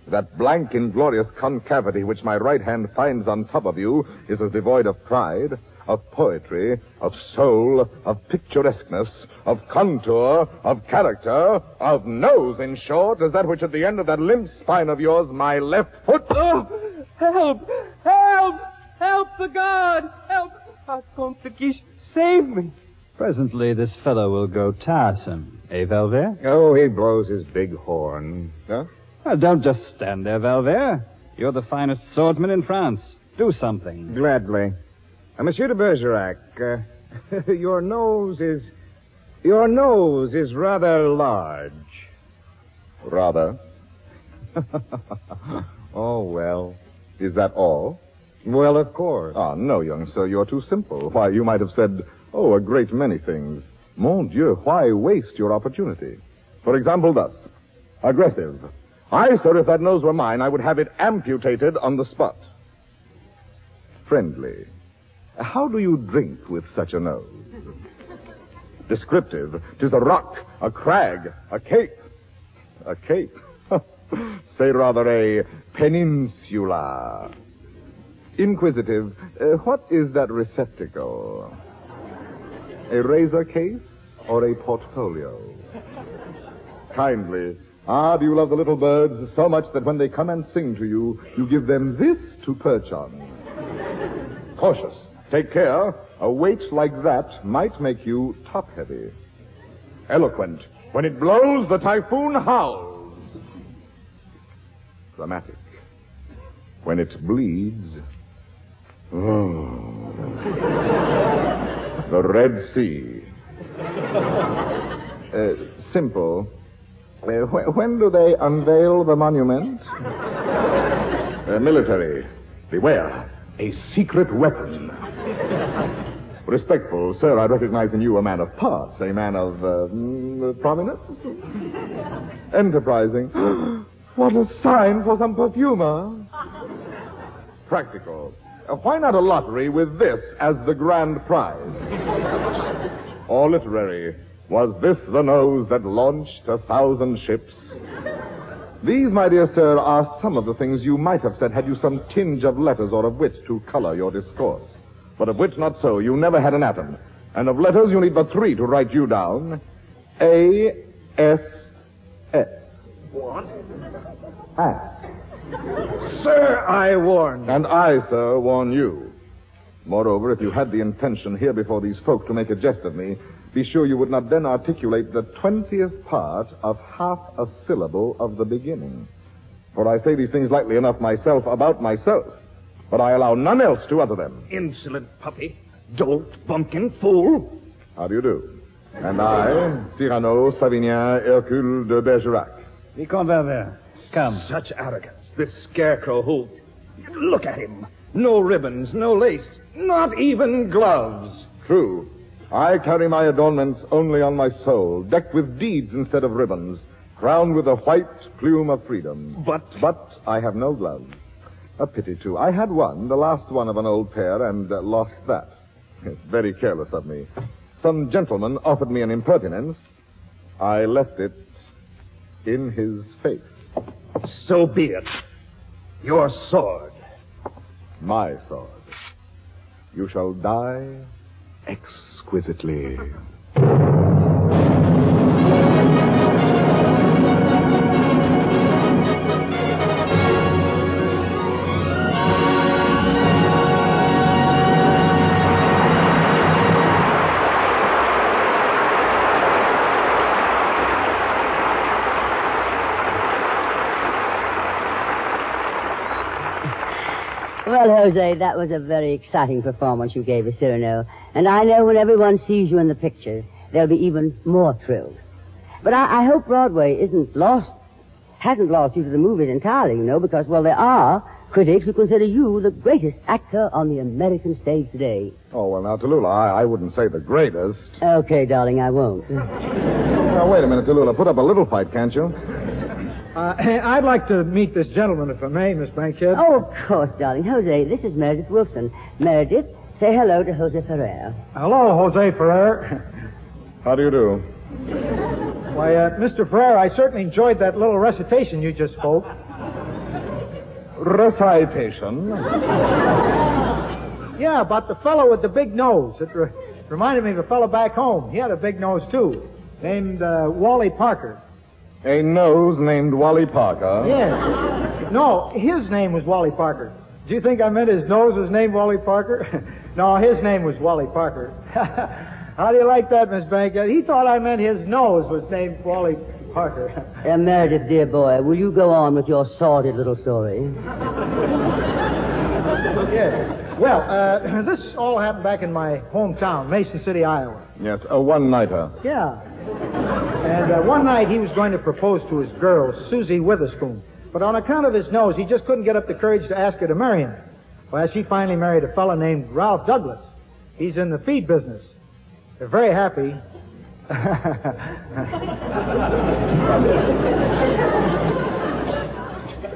that blank, inglorious concavity which my right hand finds on top of you, is as devoid of pride, of poetry, of soul, of picturesqueness, of contour, of character, of nose, in short, as that which at the end of that limp spine of yours, my left foot... Oh, help! Help! Help the God! Help! Comte de Guiche, save me! Presently, this fellow will go tiresome. Eh, Valvert? Oh, he blows his big horn. Huh? Well, don't just stand there, Valvert. You're the finest swordsman in France. Do something. Gladly. Monsieur de Bergerac, your nose is rather large. Rather. Oh, well. Is that all? Well, of course. Ah, no, young sir, you're too simple. Why, you might have said, a great many things. Mon Dieu, why waste your opportunity? For example, thus. Aggressive. I, sir, if that nose were mine, I would have it amputated on the spot. Friendly. How do you drink with such a nose? Descriptive. 'Tis a rock, a crag, a cape. A cape. Say rather a peninsula. Inquisitive. What is that receptacle? A razor case or a portfolio? Kindly. Ah, do you love the little birds so much that when they come and sing to you, you give them this to perch on? Cautious. Take care. A weight like that might make you top-heavy. Eloquent. When it blows, the typhoon howls. Dramatic. When it bleeds... Oh. The Red Sea. Simple. When do they unveil the monument? Military. Beware. A secret weapon. Respectful, sir, I recognize in you a man of parts, a man of, prominence. Enterprising. What a sign for some perfumer. Practical. Why not a lottery with this as the grand prize? Or literary. Was this the nose that launched 1,000 ships? These, my dear sir, are some of the things you might have said had you some tinge of letters or of wit to color your discourse. But of wit not so. You never had an atom. And of letters you need but 3 to write you down. A-S-S. What? Ask. Sir, I warn. And I, sir, warn you. Moreover, if you had the intention here before these folk to make a jest of me, be sure you would not then articulate the 20th part of half a syllable of the beginning. For I say these things lightly enough myself about myself, but I allow none else to utter them. Insolent puppy. Dolt, bumpkin, fool. How do you do? And I, Cyrano Savinien Hercule de Bergerac. Vicomte Ververt, come. Such arrogance. This scarecrow who... Look at him. No ribbons, no lace, not even gloves. True. I carry my adornments only on my soul, decked with deeds instead of ribbons, crowned with a white plume of freedom. But I have no gloves. A pity, too. I had one, the last one of an old pair, and lost that. It's very careless of me. Some gentleman offered me an impertinence. I left it in his face. So be it. Your sword. My sword. You shall die exquisitely. Well, Jose, that was a very exciting performance you gave us, Cyrano. And I know when everyone sees you in the picture, they'll be even more thrilled. But I hope Broadway hasn't lost you to the movies entirely, you know, because, well, there are critics who consider you the greatest actor on the American stage today. Oh, well, now, Tallulah, I wouldn't say the greatest. Okay, darling, I won't. Now, wait a minute, Tallulah. Put up a little fight, can't you? I'd like to meet this gentleman, if I may, Miss Bankhead. Oh, of course, darling. Jose, this is Meredith Wilson. Meredith, say hello to Jose Ferrer. Hello, Jose Ferrer. How do you do? Why, Mr. Ferrer, I certainly enjoyed that little recitation you just spoke. Recitation? Yeah, about the fellow with the big nose. It reminded me of a fellow back home. He had a big nose, too, named Wally Parker. A nose named Wally Parker? Yes. No, his name was Wally Parker. Do you think I meant his nose was named Wally Parker? No, his name was Wally Parker. How do you like that, Miss Bankhead? He thought I meant his nose was named Wally Parker. Meredith, dear boy, will you go on with your sordid little story? Yes. Well, this all happened back in my hometown, Mason City, Iowa. Yes, a one-nighter. Yeah. And one night he was going to propose to his girl, Susie Witherspoon. But on account of his nose, he just couldn't get up the courage to ask her to marry him. Well, she finally married a fellow named Ralph Douglas. He's in the feed business. They're very happy.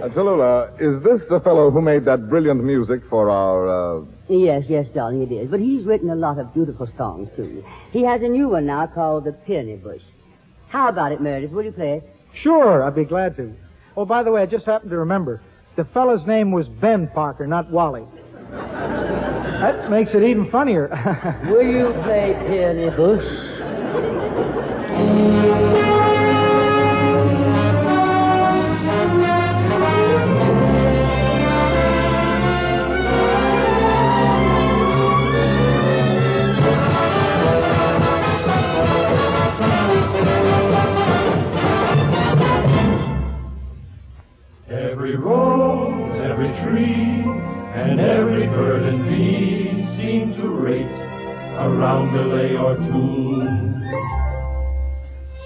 Tallulah, is this the fellow who made that brilliant music for our, Yes, darling, it is. But he's written a lot of beautiful songs, too. He has a new one now called The Peony Bush. How about it, Meredith? Will you play it? Sure, I'd be glad to. Oh, by the way, I just happened to remember. The fellow's name was Ben Parker, not Wally. That makes it even funnier. Will you play Peony Bush? Every rose, every tree, and every bird and bee seem to rate a roundelay or two.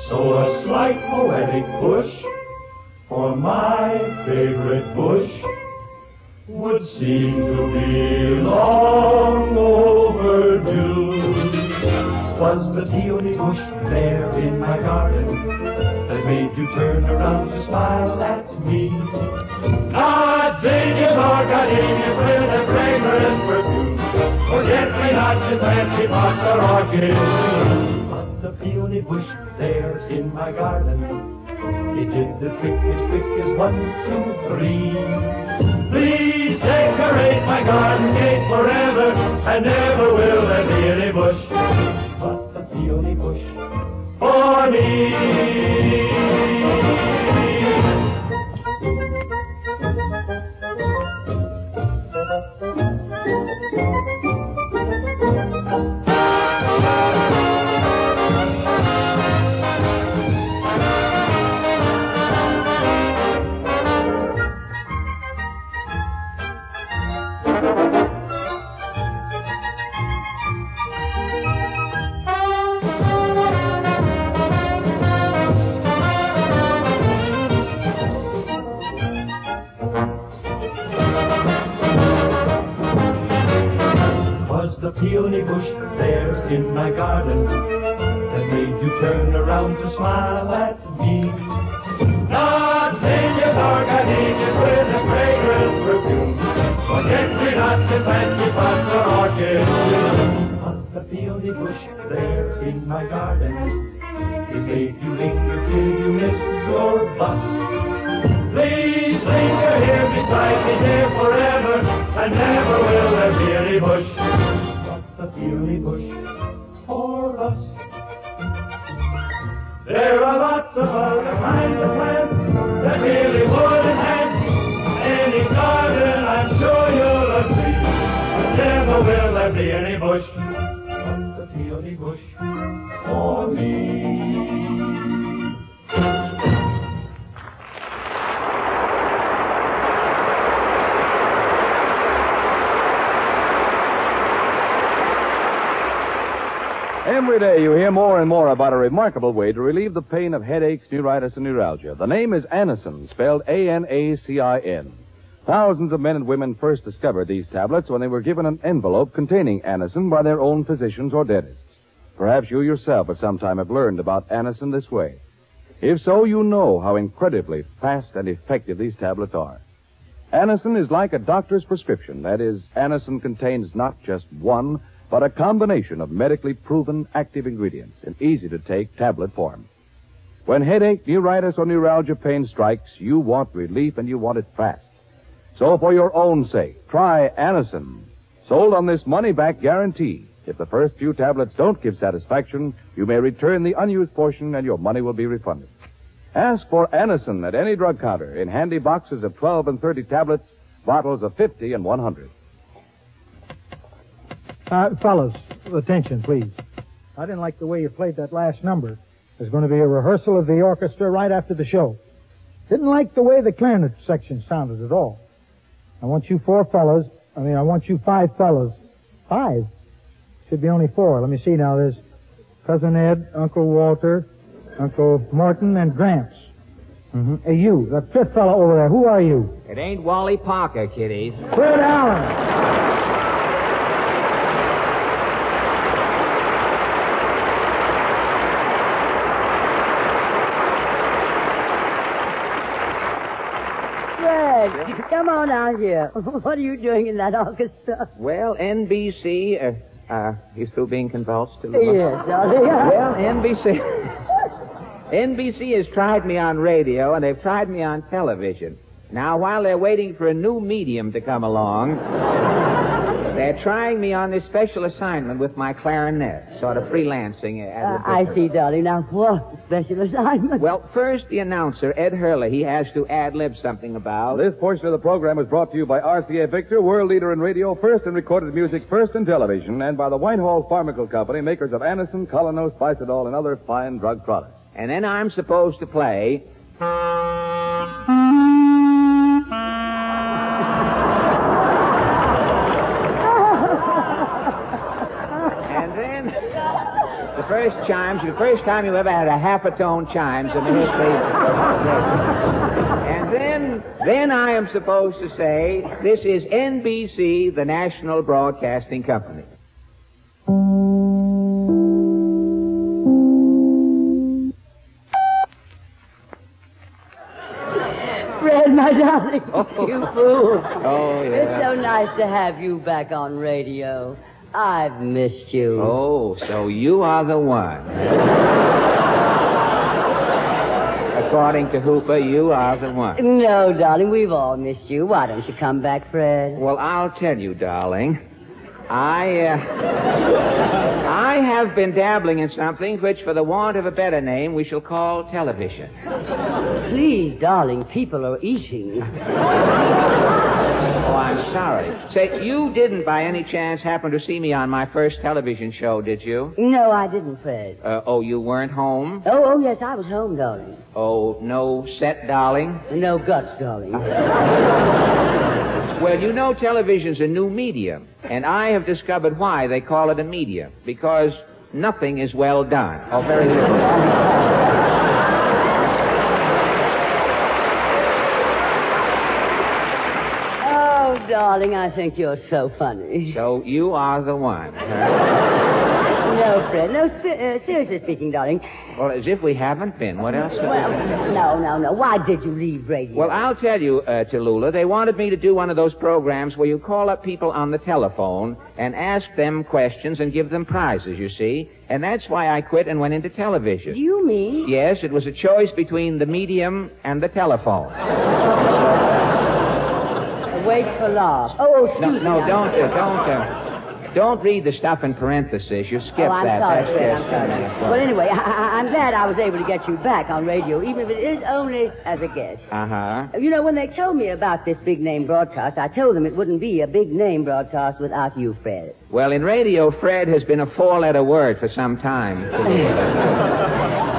So a slight poetic push for my favorite bush would seem to be long overdue. Was the peony bush there in my garden that made you turn around to smile at me? Gardenias or gardenias with a fragrant perfume, forget-me-nots and fancy pots or orchids. But the peony bush there in my garden, it did the trick as quick as 1, 2, 3. Please decorate my garden gate forever, and never will there be any bush but the peony bush for me. there in my garden that made you turn around to smile at me. Gardenias are gardenias with a fragrant perfume. Forget-me-nots and fancy pots or orchids bloom. But the peony bush there in my garden, it made you linger till you missed your bus. Please linger here beside me, dear, forever, and never will there be any bush but the peony bush for us. There are lots of other kinds of plants that really would enhance any garden, I'm sure you'll agree. But never will there be any bush but the peony bush for me. Every day you hear more and more about a remarkable way to relieve the pain of headaches, neuritis, and neuralgia. The name is Anacin, spelled A-N-A-C-I-N. Thousands of men and women first discovered these tablets when they were given an envelope containing Anacin by their own physicians or dentists. Perhaps you yourself at some time have learned about Anacin this way. If so, you know how incredibly fast and effective these tablets are. Anacin is like a doctor's prescription. That is, Anacin contains not just one, but a combination of medically proven active ingredients in easy-to-take tablet form. When headache, neuritis, or neuralgia pain strikes, you want relief and you want it fast. So for your own sake, try Anacin, sold on this money-back guarantee. If the first few tablets don't give satisfaction, you may return the unused portion and your money will be refunded. Ask for Anacin at any drug counter in handy boxes of 12 and 30 tablets, bottles of 50 and 100. Fellas, attention, please. I didn't like the way you played that last number. There's going to be a rehearsal of the orchestra right after the show. Didn't like the way the clarinet section sounded at all. I want you five fellas. Five? Should be only four. Let me see now. There's Cousin Ed, Uncle Walter, Uncle Morton, and Gramps. Hey, you, that fifth fellow over there, who are you? It ain't Wally Parker, kiddies. Fred Allen. Come on out here. What are you doing in that orchestra? Well, NBC, you still being convulsed? Yes, darling. Well, NBC has tried me on radio, and they've tried me on television. Now, while they're waiting for a new medium to come along, they're trying me on this special assignment with my clarinet, sort of freelancing. I see, darling. Now, what special assignment? Well, first, the announcer, Ed Hurley, he has to ad-lib something about... This portion of the program is brought to you by RCA Victor, world leader in radio, first in recorded music, first in television, and by the Whitehall Pharmaceutical Company, makers of Anacin, Colonos, Bicidol, and other fine drug products. And then I'm supposed to play... The first time you ever had a half-a-tone chimes in the history. And then I am supposed to say, this is NBC, the National Broadcasting Company. Fred, my darling, you fool. Oh, yeah. It's so nice to have you back on radio. I've missed you. Oh, so you are the one. According to Hooper, you are the one. No, darling, we've all missed you. Why don't you come back, Fred? Well, I'll tell you, darling. I have been dabbling in something which, for the want of a better name, we shall call television. Please, darling, people are eating. Oh, I'm sorry. Say, you didn't by any chance happen to see me on my first television show, did you? No, I didn't, Fred. You weren't home? Oh, yes, I was home, darling. Oh, no set, darling? No guts, darling. Well, you know television's a new medium, and I have discovered why they call it a medium. Because nothing is well done. Oh, very little. darling, I think you're so funny. So you are the one, huh? No, Fred. No, seriously speaking, darling. Well, as if we haven't been. What else? Well, no. Why did you leave radio? Well, I'll tell you, Tallulah. They wanted me to do one of those programs where you call up people on the telephone and ask them questions and give them prizes, you see. And that's why I quit and went into television. Do you mean? Yes, it was a choice between the medium and the telephone. Wait for laugh. Oh, excuse me. No, don't read the stuff in parentheses. You skip that. I'm sorry, That's Fred, just, I'm sorry. Well, anyway, I'm glad I was able to get you back on radio, even if it is only as a guest. Uh-huh. You know, when they told me about this big-name broadcast, I told them it wouldn't be a big-name broadcast without you, Fred. Well, in radio, Fred has been a four-letter word for some time.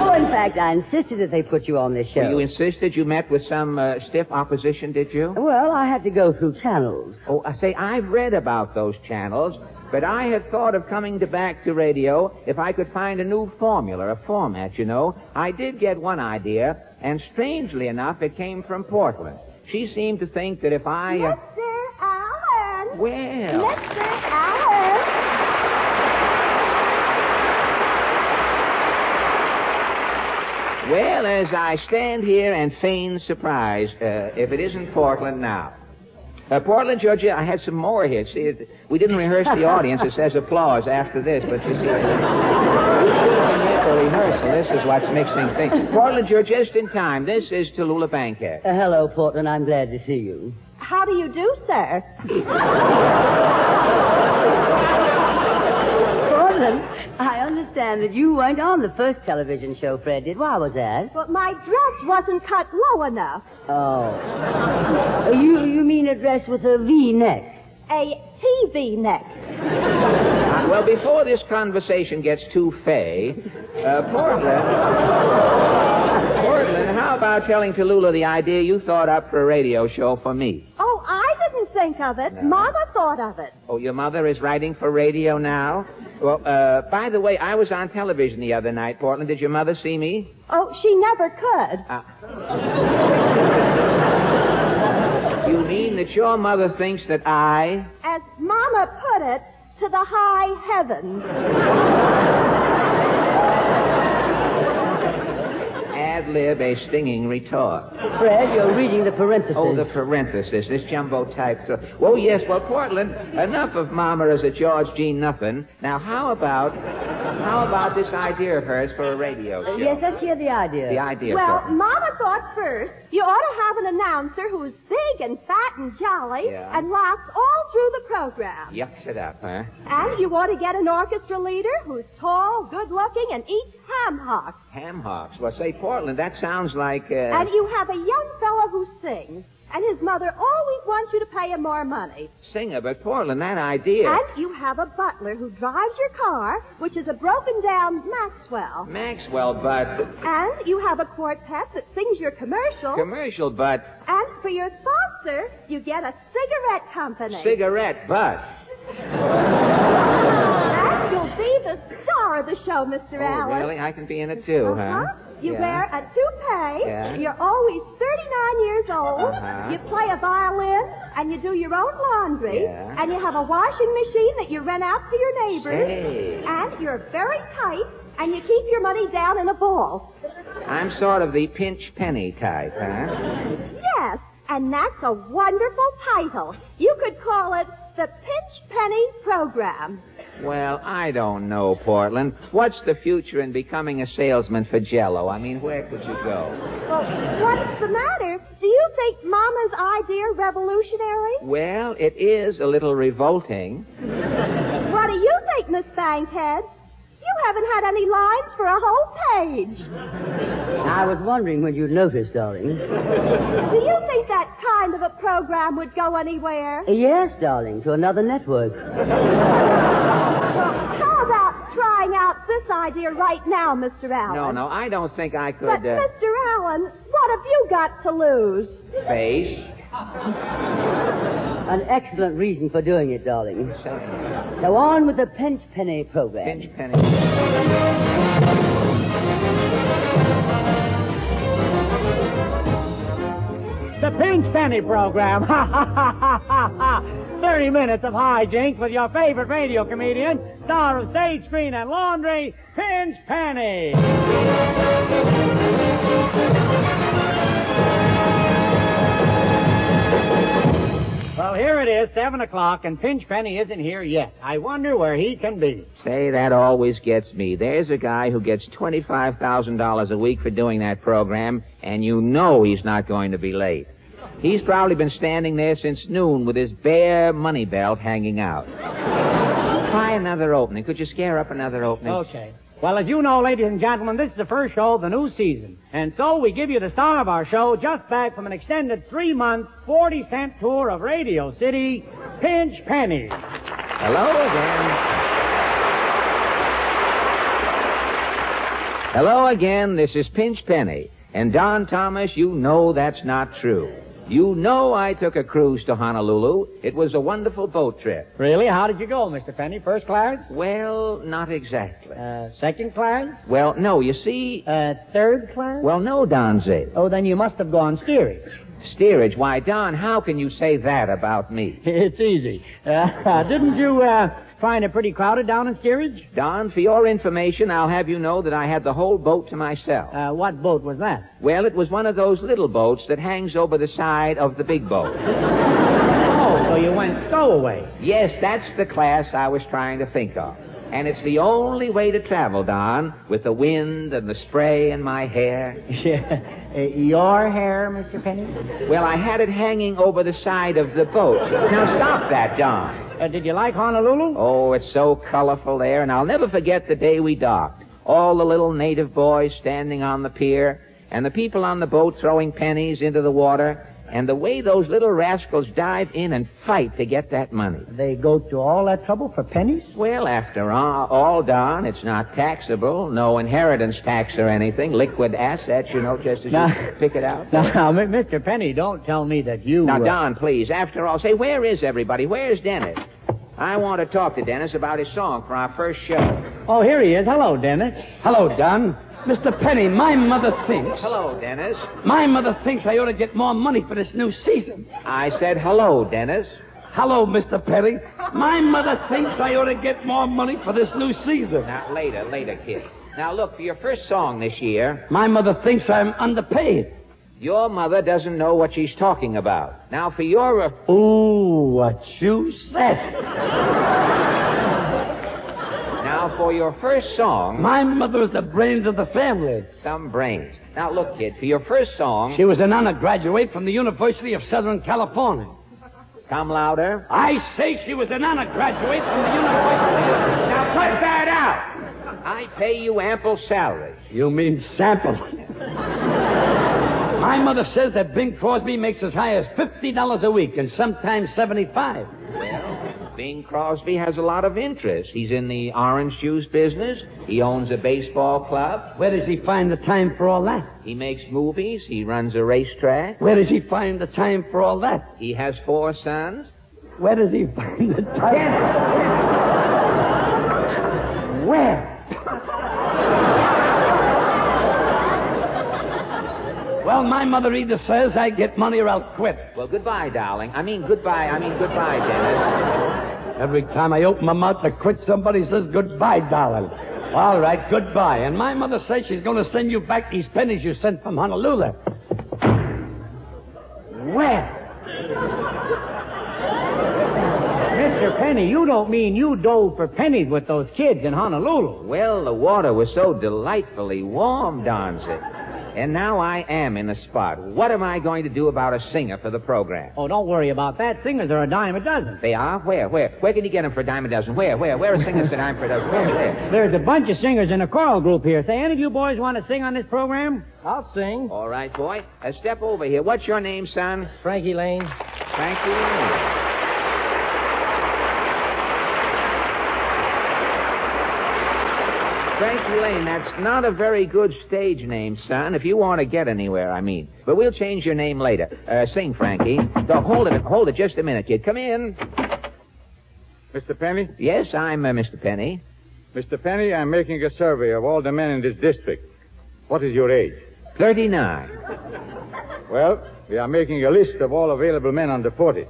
Oh, in fact, I insisted that they put you on this show. Well, you insisted? You met with some stiff opposition, did you? Well, I had to go through channels. Oh, I say, I've read about those channels, but I had thought of coming back to radio if I could find a new formula, a format, you know. I did get one idea, and strangely enough, it came from Portland. She seemed to think that if I... Mr. Allen! Well... Mr. Allen! Well, as I stand here and feign surprise, if it isn't Portland now. Portland, Georgia, I had some more here. See, we didn't rehearse the audience. It says applause after this, but you see, the rehearsal. This is what's mixing things. Portland, you're just in time. This is Tallulah Bankhead. Hello, Portland. I'm glad to see you. How do you do, sir? Portland, I understand that you weren't on the first television show Fred did. Why was that? But my dress wasn't cut low enough. Oh. You mean a dress with a V-neck? A TV neck. Well, before this conversation gets too fey, Portland, how about telling Tallulah the idea you thought up for a radio show for me? Oh, I didn't think of it. No. Mama thought of it. Oh, your mother is writing for radio now? Well, by the way, I was on television the other night, Portland. Did your mother see me? Oh, she never could. You mean that your mother thinks that I... As Mama put it, to the high heavens. Ad lib, a stinging retort. Fred, you're reading the parentheses. Oh, the parentheses, this jumbo type. Oh, yes, well, Portland, enough of Mama as a George Jean Nothing. Now, how about this idea of hers for a radio show? Yes, let's hear the idea. The idea, well, Portland. Mama thought first you ought to have an announcer who's big and fat and jolly and laughs all through the program. Yucks it up, huh? And you ought to get an orchestra leader who's tall, good-looking, and eats ham hocks. Ham hocks? Well, say, Portland, that sounds like... And you have a young fellow who sings, and his mother always wants you to pay him more money. Singer, but Portland, that idea... And you have a butler who drives your car, which is a broken-down Maxwell. Maxwell, but... And you have a quartet that sings your commercial. Commercial, but... And for your sponsor, you get a cigarette company. Cigarette, but... And you'll be the star of the show, Mr. Allen. Oh, really? I can be in it, too, huh? You wear a toupee. Yeah. You're always 39 years old. You play a violin, and you do your own laundry. Yeah. And you have a washing machine that you rent out to your neighbors. Say. And you're very tight, and you keep your money down in a ball. I'm sort of the pinch penny type, huh? Yes, and that's a wonderful title. You could call it the Pinch Penny Program. Well, I don't know, Portland. What's the future in becoming a salesman for Jell-O? I mean, where could you go? Well, what's the matter? Do you think Mama's idea revolutionary? Well, it is a little revolting. What do you think, Miss Bankhead? You haven't had any lines for a whole page. I was wondering when you'd notice, darling. Do you think that kind of a program would go anywhere? Yes, darling, to another network. Well, how about trying out this idea right now, Mr. Allen? No, I don't think I could... But, Mr. Allen, what have you got to lose? Face. An excellent reason for doing it, darling. So on with the Pinch Penny program. Pinch Penny. The Pinch Penny. Penny program. Ha, ha, ha, ha, ha, ha. 30 minutes of hijinks with your favorite radio comedian, star of stage, screen, and laundry, Pinch Penny. Well, here it is, 7 o'clock, and Pinch Penny isn't here yet. I wonder where he can be. Say, that always gets me. There's a guy who gets $25,000 a week for doing that program, and you know he's not going to be late. He's probably been standing there since noon with his bare money belt hanging out. Try another opening. Could you scare up another opening? Okay. Well, as you know, ladies and gentlemen, this is the first show of the new season. And so we give you the star of our show, just back from an extended 3-month, 40-cent tour of Radio City, Pinch Penny. Hello again. Hello again, this is Pinch Penny. And Don Thomas, you know that's not true. You know I took a cruise to Honolulu. It was a wonderful boat trip. Really? How did you go, Mr. Penny? First class? Well, not exactly. Second class? Well, no, you see... Third class? Well, no, Don Z. Oh, then you must have gone steerage. Steerage? Why, Don, how can you say that about me? It's easy. Didn't you find it pretty crowded down in steerage? Don, for your information, I'll have you know that I had the whole boat to myself. What boat was that? Well, it was one of those little boats that hangs over the side of the big boat. Oh, so you went stowaway. Yes, that's the class I was trying to think of. And it's the only way to travel, Don, with the wind and the spray in my hair. Your hair, Mr. Penny? Well, I had it hanging over the side of the boat. Now, stop that, Don. Did you like Honolulu? Oh, it's so colorful there, and I'll never forget the day we docked. All the little native boys standing on the pier, and the people on the boat throwing pennies into the water, and the way those little rascals dive in and fight to get that money. They go to all that trouble for pennies? Well, after all, Don, it's not taxable. No inheritance tax or anything. Liquid assets, you know, just as you pick it out. Now, Mr. Penny, don't tell me that you... Now, Don, please, after all, say, where is everybody? Where's Dennis? I want to talk to Dennis about his song for our first show. Oh, here he is. Hello, Dennis. Hello, Don. Mr. Penny, my mother thinks... Hello, Dennis. My mother thinks I ought to get more money for this new season. I said hello, Dennis. Hello, Mr. Penny. My mother thinks I ought to get more money for this new season. Now, later, kid. Now, look, for your first song this year... My mother thinks I'm underpaid. Your mother doesn't know what she's talking about. Now, for your... Ooh, what you said. Now, for your first song... My mother is the brains of the family. Some brains. Now, look, kid, for your first song... She was an undergraduate from the University of Southern California. Come louder. I say she was an undergraduate from the University... Now, cut that out. I pay you ample salary. You mean sample. My mother says that Bing Crosby makes as high as $50 a week and sometimes $75. Well, Bing Crosby has a lot of interest. He's in the orange juice business. He owns a baseball club. Where does he find the time for all that? He makes movies. He runs a racetrack. Where does he find the time for all that? He has 4 sons. Where does he find the time? Where? Well, my mother either says I get money or I'll quit. Well, goodbye, darling. Goodbye, Dennis. Every time I open my mouth to quit, somebody says goodbye, darling. All right, goodbye. And my mother says she's going to send you back these pennies you sent from Honolulu. Where? Mr. Penny, you don't mean you dove for pennies with those kids in Honolulu. Well, the water was so delightfully warm, Donzie. And now I am in the spot. What am I going to do about a singer for the program? Oh, don't worry about that. Singers are a dime a dozen. They are? Where? Where can you get them for a dime a dozen? Where are singers for a dime for a dozen? Where? There's a bunch of singers in a choral group here. Say, any of you boys want to sing on this program? I'll sing. All right, boy. Step over here. What's your name, son? Frankie Lane. Frankie Lane. Frankie Lane, that's not a very good stage name, son, if you want to get anywhere, I mean. But we'll change your name later. Sing, Frankie. Hold it just a minute, kid. Come in. Mr. Penny? Yes, I'm Mr. Penny. Mr. Penny, I'm making a survey of all the men in this district. What is your age? 39. Well, We are making a list of all available men under 40.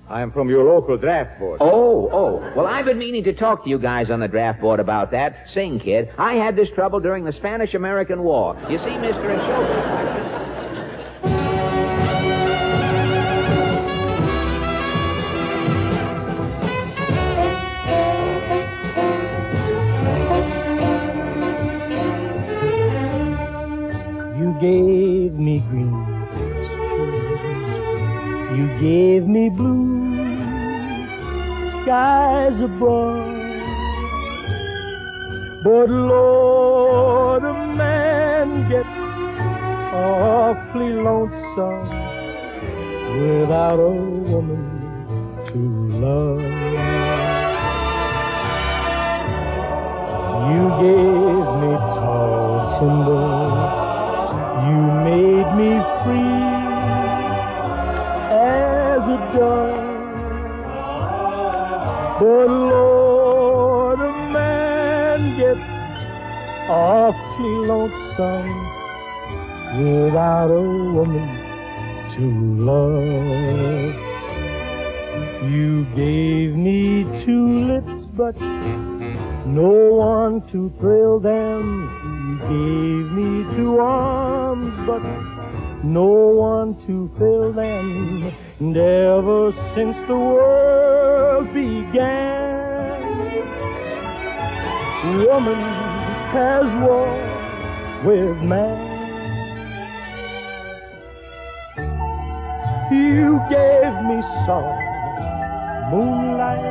I am from your local draft board. Oh. Well, I've been meaning to talk to you guys on the draft board about that. Sing, kid. I had this trouble during the Spanish-American War. You see, Mr. Ashoka... You gave me green, you gave me blue, skies above. But Lord, a man gets awfully lonesome without a woman to love. You gave me tall timber, you made me free as a dove. But Lord, a man gets awfully lonesome without a woman to love. You gave me two lips, but no one to thrill them. You gave me two arms, but no one to fill them. And ever since the world began, woman has walked with man. You gave me soft moonlight,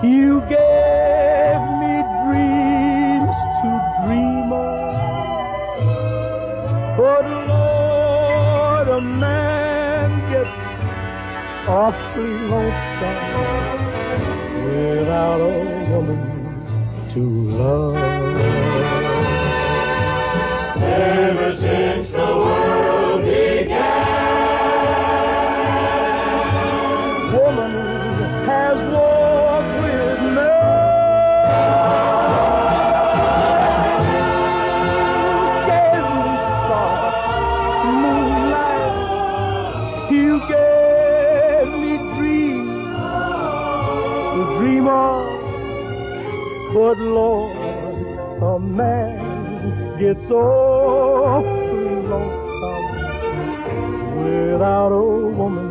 you gave me dreams to dream of. But Lord, a man gets awfully lonesome without a woman to love. Ever since the world began, woman has walked with man. You gave me soft moonlight, you gave me dreams to dream of. But Lord, a man gets awfully lonesome without a woman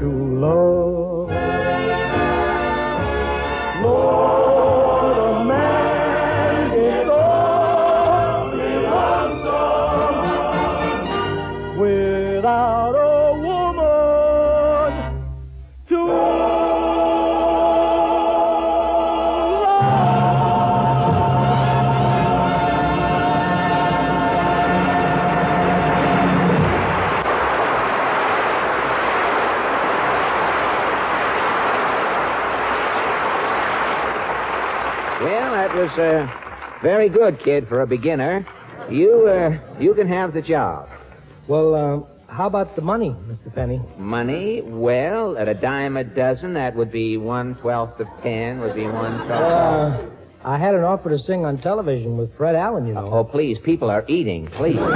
to love. Lord, a man gets awfully lonesome without a woman to love. Well, that was very good, kid, for a beginner. You can have the job. Well, how about the money, Mr. Penny? Money? Well, at a dime a dozen, that would be 1/12 of 10, would be 1/12. I had an offer to sing on television with Fred Allen, you know. Oh, please, people are eating, please. But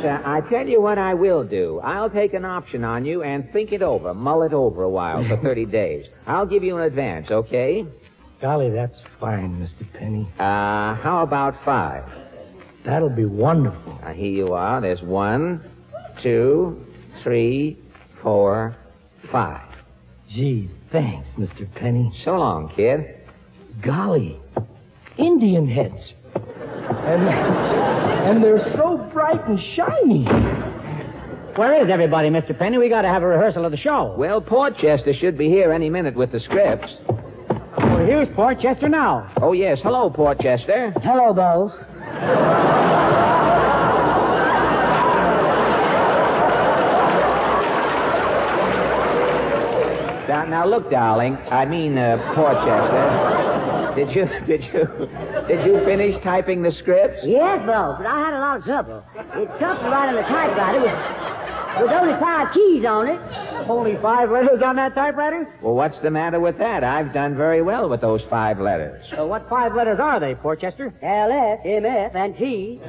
I tell you what I will do. I'll take an option on you and think it over, mull it over a while for 30 days. I'll give you an advance, okay? Golly, that's fine, Mr. Penny. How about 5? That'll be wonderful. Here you are. There's 1, 2, 3, 4, 5. Gee, thanks, Mr. Penny. So long, kid. Golly, Indian heads. And they're so bright and shiny. Where is everybody, Mr. Penny? We got to have a rehearsal of the show. Well, Portchester should be here any minute with the scripts. Well, here's Portchester now. Oh, yes. Hello, Portchester. Hello, Bo. Now, look, darling. I mean, Portchester. Did you finish typing the scripts? Yes, Bo, but I had a lot of trouble. It's tough to write on the typewriter with only 5 keys on it. Only 5 letters on that typewriter? Well, what's the matter with that? I've done very well with those 5 letters. So what 5 letters are they, Portchester? L, S, M, F, and T.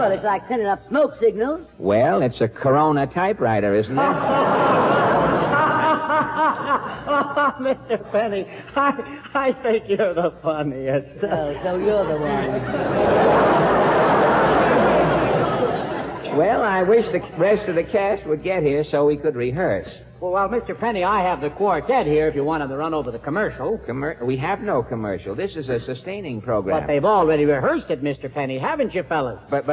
Well, it's like sending up smoke signals. Well, it's a Corona typewriter, isn't it? Mr. Penny, I think you're the funniest. So you're the one. Well, I wish the rest of the cast would get here so we could rehearse. Well, Mr. Penny, I have the quartet here if you wanted to run over the commercial. We have no commercial. This is a sustaining program. But they've already rehearsed it, Mr. Penny, haven't you, fellas? But,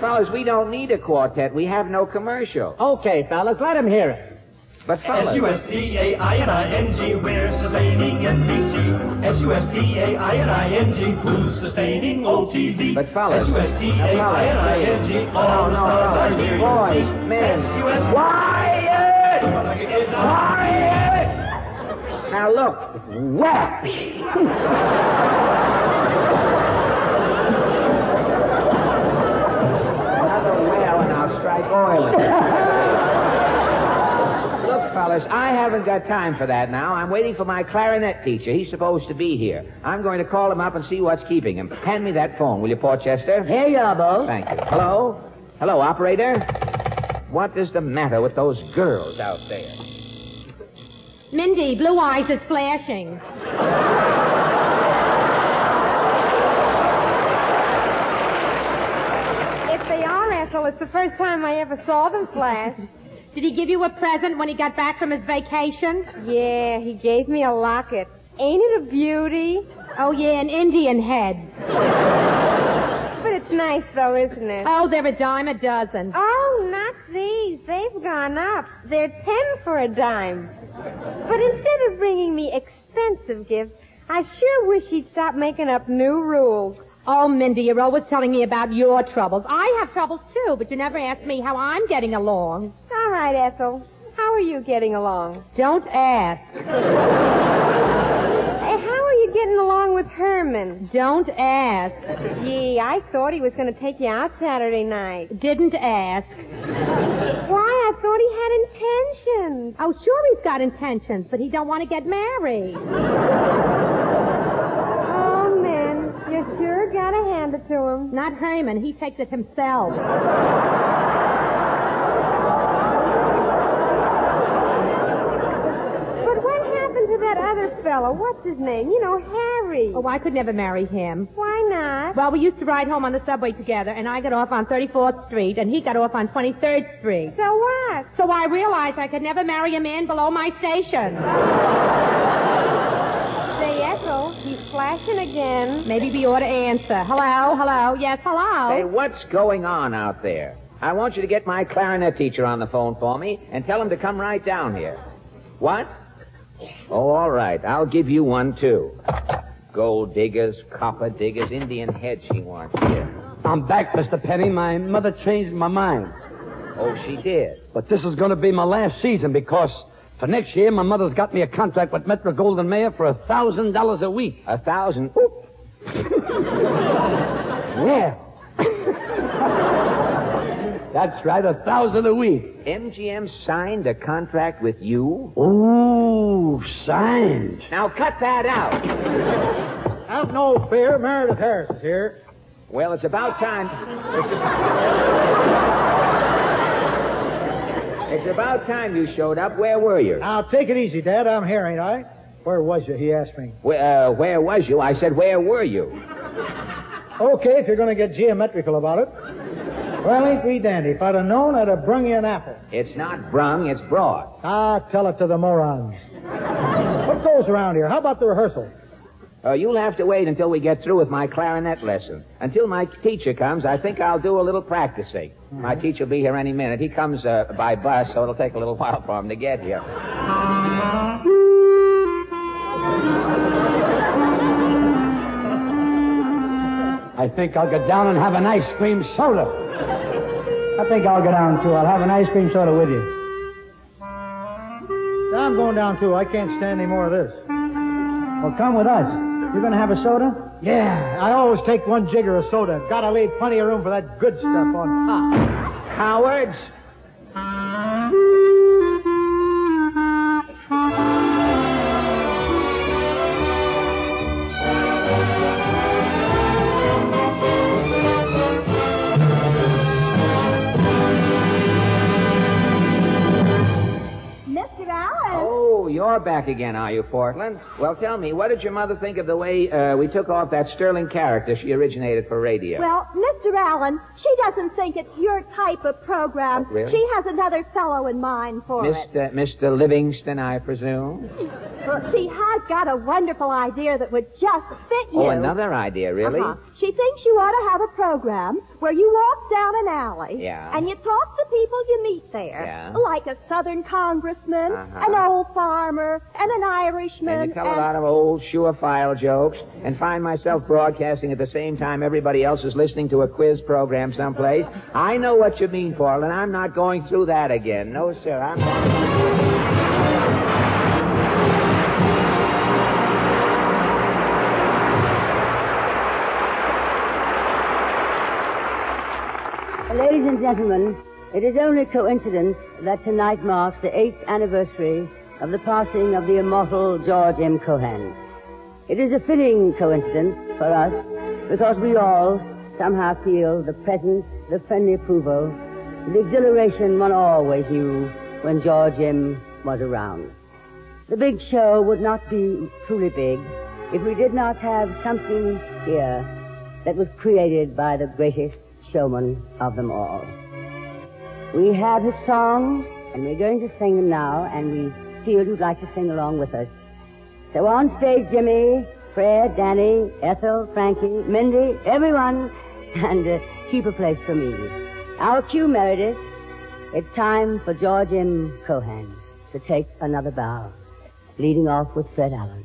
fellas, we don't need a quartet. We have no commercial. Okay, fellas, let him hear it. But fellas... S-U-S-T-A-I-N-I-N-G, we're sustaining NBC. S-U-S-T-A-I-N-I-N-G, who's sustaining OTV. But fellas... S-U-S-T-A-I-N-I-N-G, all the stars are here. Boys, men... Quiet! Quiet! Now look, whap! Another whale and I'll strike oil. Look, fellas, I haven't got time for that now. I'm waiting for my clarinet teacher. He's supposed to be here. I'm going to call him up and see what's keeping him. Hand me that phone, will you, Porchester? Here you are, Bo. Thank you. Hello? Hello, operator? What is the matter with those girls out there? Mindy, Blue Eyes is flashing. If they are, Ethel, it's the first time I ever saw them flash. Did he give you a present when he got back from his vacation? Yeah, he gave me a locket. Ain't it a beauty? Oh, yeah, an Indian head. But it's nice, though, isn't it? Oh, they're a dime a dozen. Oh, not these. They've gone up. They're 10 for a dime. But instead of bringing me expensive gifts, I sure wish he'd stop making up new rules. Oh, Mindy, you're always telling me about your troubles. I have troubles, too, but you never ask me how I'm getting along. All right, Ethel. How are you getting along? Don't ask. How are you getting along with Herman? Don't ask. Gee, I thought he was going to take you out Saturday night. Didn't ask. Why? I thought he had intentions. Oh, sure he's got intentions, but he don't want to get married. Oh, man, you sure got to hand it to him. Not Herman. He takes it himself. That other fellow, what's his name? You know, Harry. Oh, I could never marry him. Why not? Well, we used to ride home on the subway together, and I got off on 34th Street, and he got off on 23rd Street. So what? So I realized I could never marry a man below my station. Say, Ethel, he's flashing again. Maybe we ought to answer. Hello, hello, yes, hello. Hey, what's going on out there? I want you to get my clarinet teacher on the phone for me and tell him to come right down here. What? Oh, all right. I'll give you one, too. Gold diggers, copper diggers, Indian heads she wants here. I'm back, Mr. Penny. My mother changed my mind. Oh, she did? But this is going to be my last season because for next year, my mother's got me a contract with Metro Goldwyn Mayer for $1,000 a week. 1,000? Yeah. That's right, 1,000 a week. MGM signed a contract with you? Ooh, signed. Now cut that out. Have no fear. Meredith Harris is here. Well, it's about time. It's about time you showed up. Where were you? Now, take it easy, Dad. I'm here, ain't I? Where was you? He asked me. Where was you? I said, where were you? Okay, if you're going to get geometrical about it. Well, ain't we dandy? If I'd have known, I'd have brung you an apple. It's not brung, it's brought. Ah, tell it to the morons. What goes around here? How about the rehearsal? You'll have to wait until we get through with my clarinet lesson. Until my teacher comes, I think I'll do a little practicing. Mm-hmm. My teacher will be here any minute. He comes by bus, so it'll take a little while for him to get here. I think I'll go down and have an ice cream soda. I think I'll go down, too. I'll have an ice cream soda with you. I'm going down, too. I can't stand any more of this. Well, come with us. You're going to have a soda? Yeah. I always take one jigger of soda. Gotta leave plenty of room for that good stuff on top. Cowards. you're back again, are you, Portland? Well, tell me, what did your mother think of the way we took off that sterling character she originated for radio? Well, Mr. Allen, she doesn't think it's your type of program. Oh, really? She has another fellow in mind for it. Mr. Livingston, I presume? Well, she has got a wonderful idea that would just fit you. Oh, another idea, really? She thinks you ought to have a program where you walk down an alley and you talk to people you meet there, like a Southern congressman, an old farmer, and an Irishman. And you tell a lot of old surefire jokes and find myself broadcasting at the same time everybody else is listening to a quiz program someplace. I know what you mean, Portland. I'm not going through that again. No, sir, I'm not. Ladies and gentlemen, it is only coincidence that tonight marks the 8th anniversary of the passing of the immortal George M. Cohan. It is a fitting coincidence for us because we all somehow feel the presence, the friendly approval, the exhilaration one always knew when George M. was around. The big show would not be truly big if we did not have something here that was created by the greatest showman of them all. We have his songs, and we're going to sing them now, and we feel you'd like to sing along with us. So on stage, Jimmy, Fred, Danny, Ethel, Frankie, Mindy, everyone, and keep a place for me. Our cue, Meredith. It's time for George M. Cohan to take another bow, leading off with Fred Allen.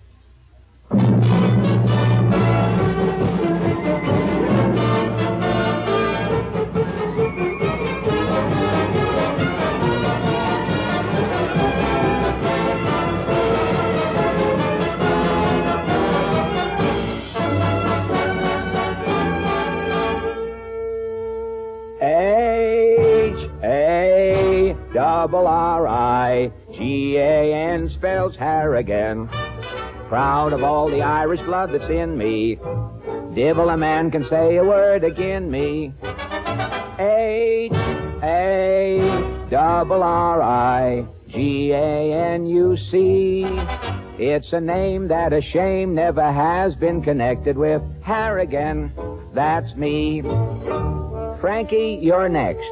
H-A-R-I-G-A-N spells Harrigan. Proud of all the Irish blood that's in me. Divil a man can say a word agin me. H-A-R-R-I-G-A-N-U-C. It's a name that a shame never has been connected with Harrigan. That's me. Frankie, you're next.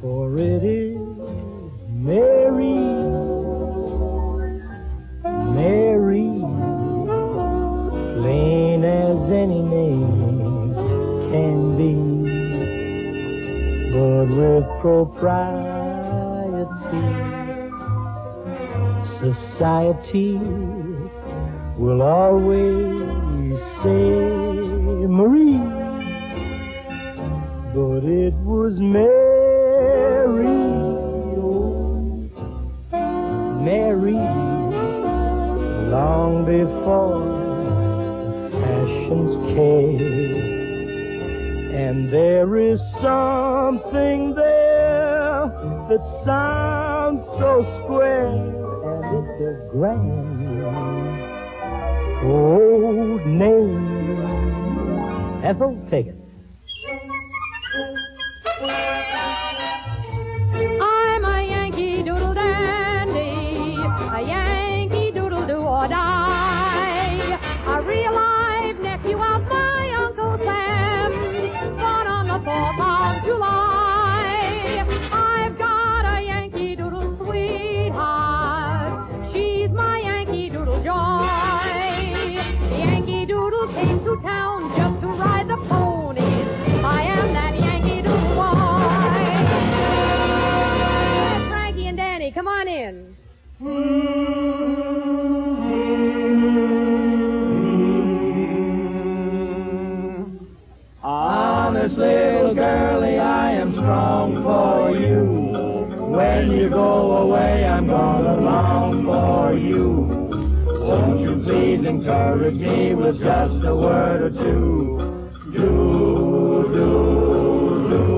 For it is Mary, Mary, plain as any name can be, but with propriety, society will always say Marie, but it was Mary, oh, Mary, long before passions came. And there is something there that sounds so square, and it's a grand old name. Ethel, take it. I'm a Yankee Doodle dandy, a Yankee Doodle do or die, a real live nephew of my Uncle Sam, born on the 4th of July. I've got a Yankee Doodle sweetheart, she's my Yankee Doodle joy. The Yankee Doodle came to town just to ride the ponies. I am that Yankee Doodle boy. Frankie and Danny, come on in. Honest little girlie, I am strong for you. When you go away, I'm gonna long for you. Won't you please encourage me with just a word or two? Do.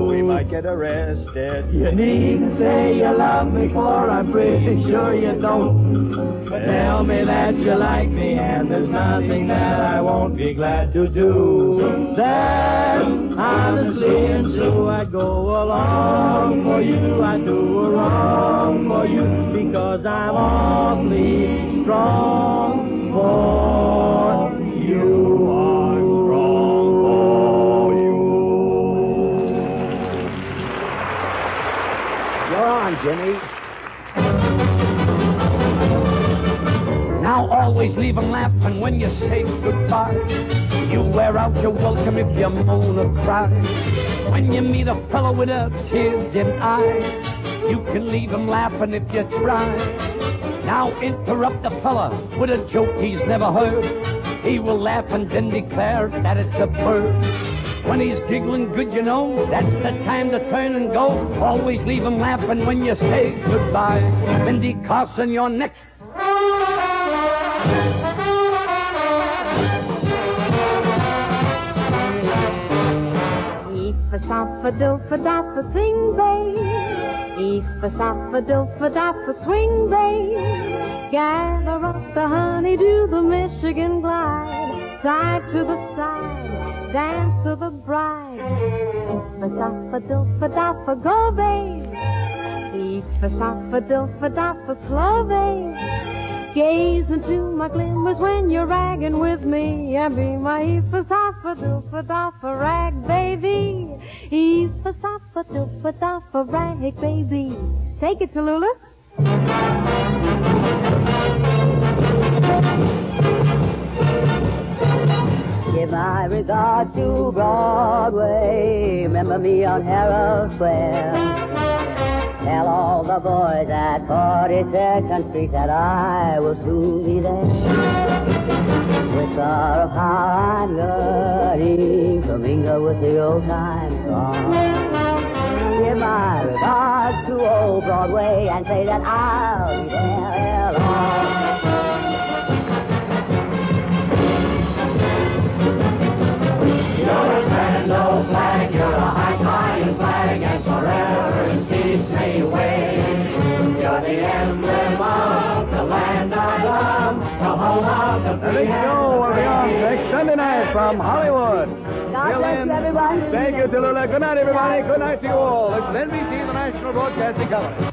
We might get arrested. You needn't say you love me, for I'm pretty sure you don't. But tell me that you like me, and there's nothing that I won't be glad to do. That honestly and true, I go along for you, I do wrong for you, because I'm awfully strong for you. I'm strong for you. You're on, Jimmy. Now always leave 'em laughing when you say goodbye. You wear out your welcome if you moan or cry. When you meet a fellow with a tears in eye, you can leave him laughing if you try. Now interrupt the fella with a joke he's never heard. He will laugh and then declare that it's a bird. When he's giggling good, you know, that's the time to turn and go. Always leave him laughing when you say goodbye. Mindy Carson, you're next. Eef-a-sop-a-dilf-a-dop-a, sing, babe. Eef-a-sop-a-dilf-a-dop-a, swing, babe. Gather up the honey-dew, the Michigan glide. Side to the side, dance to the bride. Eef-a-sop-a-dilf-a-dop-a, go, babe. Eef-a-sop-a-dilf-a-dop-a, slow, babe. Gaze into my glimmers when you're ragging with me, and be my eef-a-sop-a-dilf-a-dop-a rag baby. Eef-a-sop-a-dilf-a-dop-a rag baby. Take it, Tallulah. Give my regard to Broadway. Remember me on Herald Square. Tell all the boys at 42nd Street that I will soon be there. Whisper of how I'm learning to mingle with the old time song. Give my regards to old Broadway and say that I'll be there long. You're a grand old flag, you're a high-flying flag, and forever it keeps me waving. You're the emblem of the land I love, the home of the free. Let's go, we'll be on next Sunday night from Hollywood. God bless you, everyone. Thank you, Tallulah. Good night, everybody. Good night to you all. This is NBC, the National Broadcasting Company.